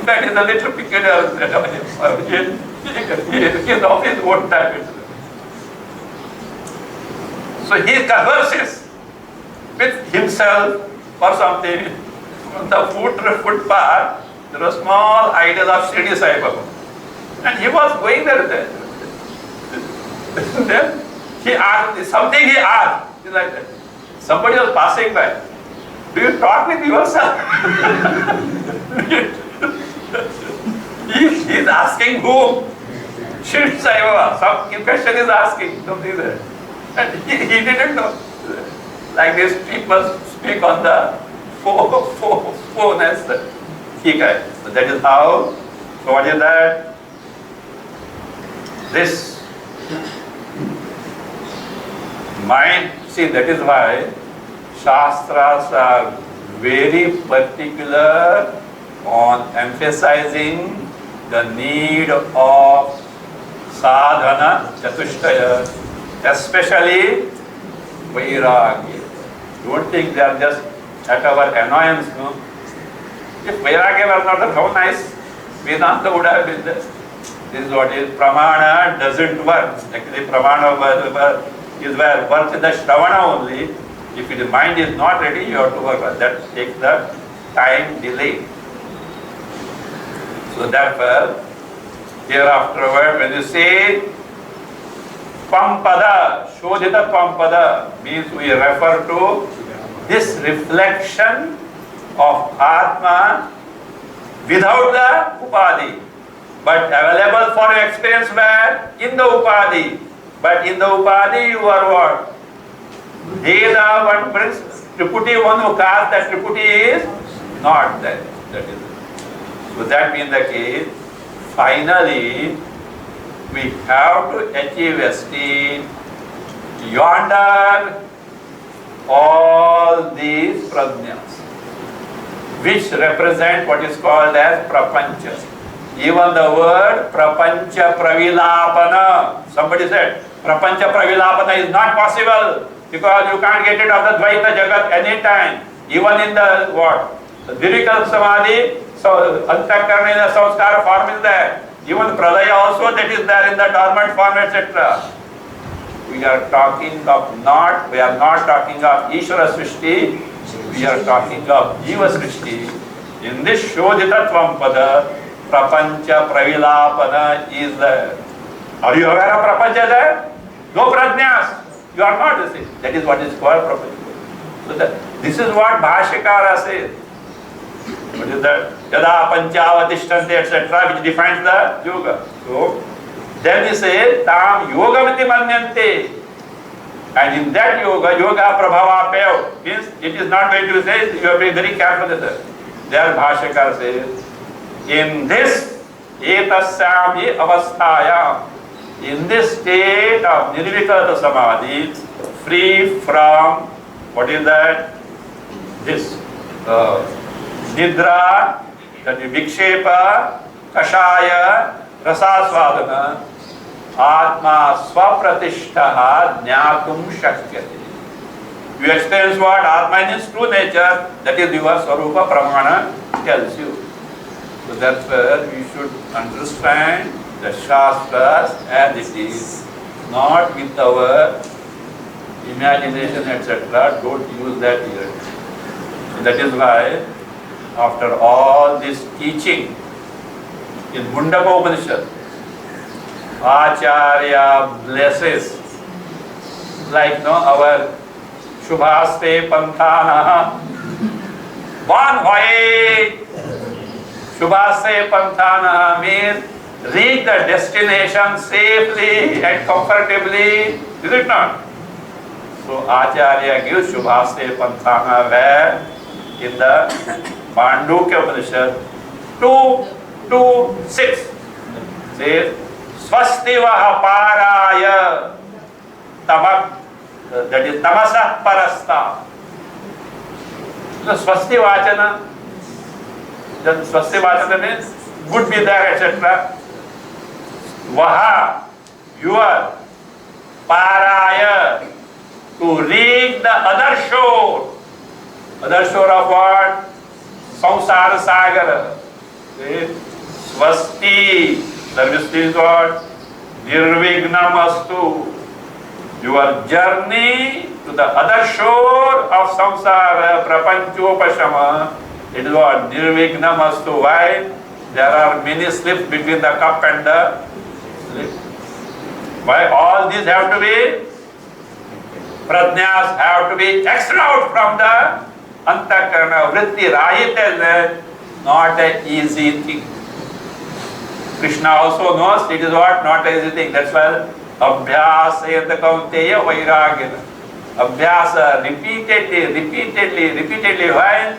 that is a little peculiar. He is of his own time. So he converses with himself or something. On the footpath, there was a small idol of Shirdi Sai Baba. And he was going there. Then he asked, something he asked, he's like that. Somebody was passing by. Do you talk with yourself? He is asking whom? Shirdi Sai Baba. Some question is asking. Something there. And he didn't know. Like this, people speak on the phone as the Hikai. So that is how. So what is that? This mind. See, that is why Shastras are very particular on emphasizing the need of sadhana chatushtaya, especially vairagya. Don't think they are just at our annoyance, no? If vairagya were not there, how nice Vedanta would have been there. This is what is pramana doesn't work. Actually, pramana is where works in the shravana only. If the mind is not ready, you have to work on that. Takes the time delay. So therefore, hereafterward, when you say Pampada, Shodhita Pampada, means we refer to this reflection of Atma without the Upadhi, but available for your experience where? In the Upadhi. But in the Upadhi you are what? Veda, one brings Triputi, one who casts that Triputi is not there. That is it. So that being the case, finally, we have to achieve a state yonder all these prajnas, which represent what is called as prapancha. Even the word prapancha pravilapana, somebody said prapancha pravilapana is not possible because you can't get rid of the Dvaita Jagat any time. Even in the what? The Dirikal Samadhi, so Antakarna in the Samskara form is there. Even Pradaya also that is there in the dormant form, etc. We are talking of not, we are not talking of Ishvara Srishti, we are talking of Jiva Srishti. In this Shodhita Tvam-pada, Prapancha Pravilapana is there. Are you aware of Prapancha there? No prajnas. You are not, you see. That is what is called Prapancha. So this is what Bhashyakara says. What is that? Yada Panchavadishtante, etc., which defines the yoga. So, then he says, Tam yogamiti manyante. And in that yoga, yoga prabhava pev, means it is not going to say, you have to be very careful with it. There Bhashyakara says, in this etasyami avasthayam, in this state of nirvikalpa samadhi, free from, what is that? This nidra, that is vikshepa, kashaya, रसास्वादन आत्मा स्वप्रतिष्ठः ज्ञातुं शक्यते. You experience what Atma in its true nature, that is your Swarupa Pramana tells you. So that's where you should understand the Shastras as it is, not with our imagination, etc. Don't use that here. So that is why, after all this teaching in Mundaka Upanishad, Acharya blesses, like our Shubhaste Panthana, one way. Shubhaste Panthana means reach the destination safely and comfortably, is it not? So Acharya gives Shubhaste Panthana where in the Mandukya Upanishad 2:6 says Swasti Vaha Paraya Tamak, that is Tamasah Parasta. So Swasti Vachana, then Swasti Vachana means good be there, etc. Vaha, your Paraya, to reach the other shore of what? Samsara Sagara. Swasti, service is what? Nirvignamastu. Your journey to the other shore of samsara, prapanchopashama, it is what? Nirvignamastu. Why? There are many slips between the cup and the slip. Why all these have to be? Prajnas have to be extra out from the antakarana. Vritti rahita is not an easy thing. Krishna also knows it is what? Not an easy thing. That's why Abhyasa yata kaunteya vairagya. Abhyasa repeatedly. Why?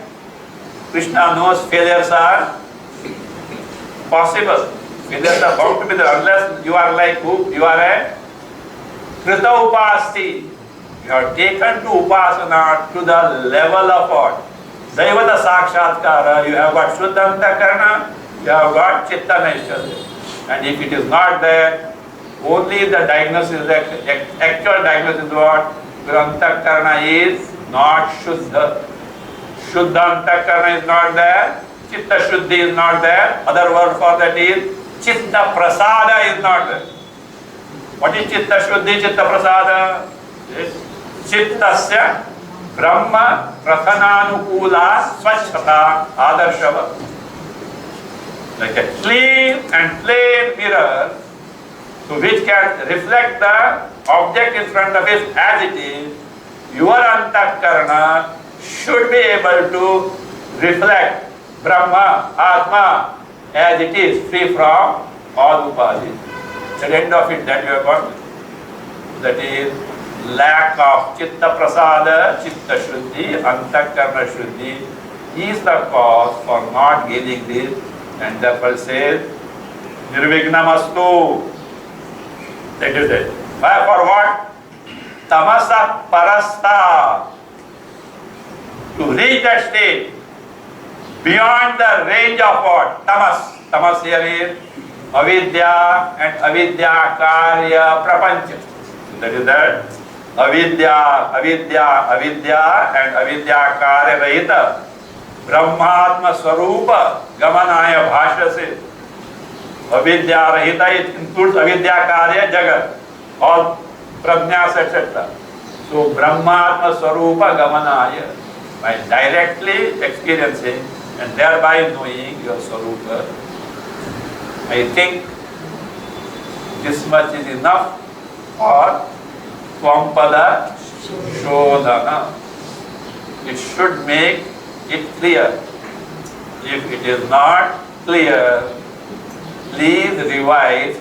Krishna knows failures are possible. Failures are bound to be there unless you are like who? You are a Krita Upasti. You are taken to Upasana to the level of what? Daivata Sakshatkara. You have got Shuddha Antakarana, you have got Chitta Naishchalya. And if it is not there, only the diagnosis, the actual diagnosis is what? Your Antakarana is not Shuddha. Shuddha Antakarana is not there, Chitta Shuddhi is not there. Other word for that is Chitta Prasada is not there. What is Chitta Shuddhi, Chitta Prasada? Chittasya Brahma Prathananukula Swachhata Adarshava. Like a clean and plain mirror, so which can reflect the object in front of it as it is, your antakarana should be able to reflect Brahma, Atma as it is, free from all upadhis. At the end of it, that you have got. That is lack of Chitta Prasada, Chitta Shuddhi, Antakarana Shuddhi is the cause for not gaining this, and therefore says Nirvignamastu. That is it. Why? For what? Tamasa Parasta. To reach that state beyond the range of what? Tamas. Tamas here is Avidya and Avidya Karya Prapancha. That is that. Avidya and Avidya Karya Rahita Brahmatma Swarupa Gamanaya Bhashya. Avidya Rahita, it includes Avidya Karya Jagat, all Prajnas, etc. So Brahmatma Swarupa Gamanaya, by directly experiencing and thereby knowing your Swarupa, I think this much is enough for Swampada Shodhana. It should make it clear. If it is not clear, please revise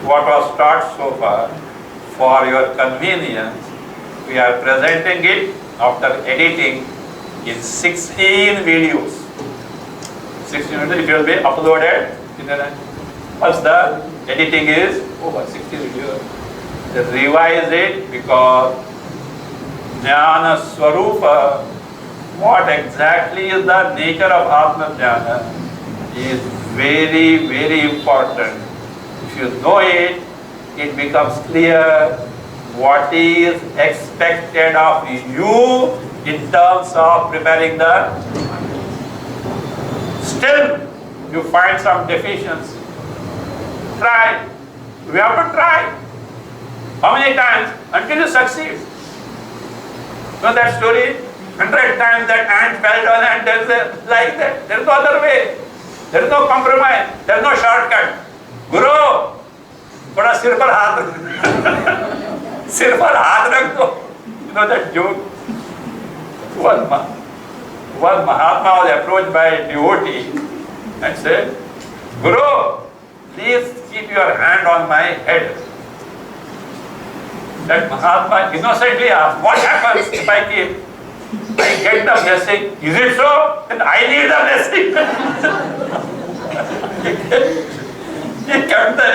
what was taught so far. For your convenience, we are presenting it after editing in 16 videos. 16 videos, it will be uploaded in the once the editing is over, 60 videos. Revise it because Jnana Swarupa, what exactly is the nature of Atma Jnana, is very, very important. If you know it, it becomes clear what is expected of you in terms of preparing the. Still, you find some deficiency. Try. We have to try. How many times? Until you succeed. Know that story? 100 times that ant fell down and there is like that. There is no other way. There is no compromise. There is no shortcut. Guru, थोड़ा सिर पर हाथ रख सिर पर हाथ रख दो. You know that joke? One Mahatma was approached by a devotee and said, Guru, please keep your hand on my head. That Mahatma innocently asked, what happens if I keep? I get the blessing. Is it so? Then I need the blessing. He kept the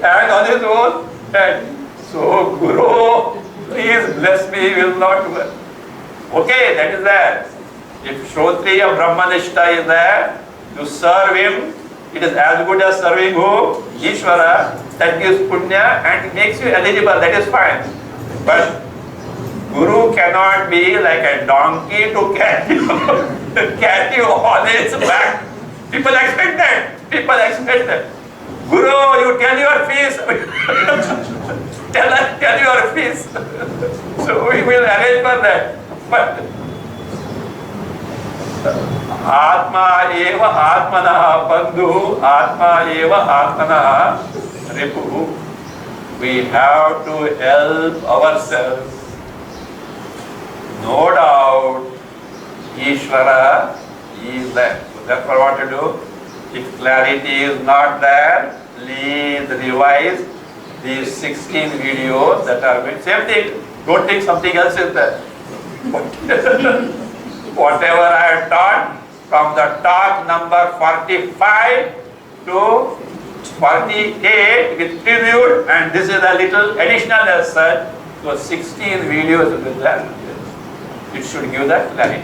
hand on his own head. So, Guru, please bless me, will not work. Okay, that is there. If Shrotriya Brahmanishta is there, you serve him, it is as good as serving who? Ishvara. That gives punya and it makes you eligible, that is fine. But Guru cannot be like a donkey to carry you on its back. People expect that. People expect that. Guru, you tell your fees. tell your fees. So we will arrange for that. But Atma eva Atmana Bandhu, Atma eva Atmana Ripu. We have to help ourselves. No doubt, Ishvara is there. So therefore what to do? If clarity is not there, please revise these 16 videos that are made. Same thing. Don't think something else is there. Whatever I have taught, from the talk number 45 to 48 with tribute, and this is a little additional as such. So 16 videos will be there. It should give that clarity.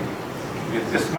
With this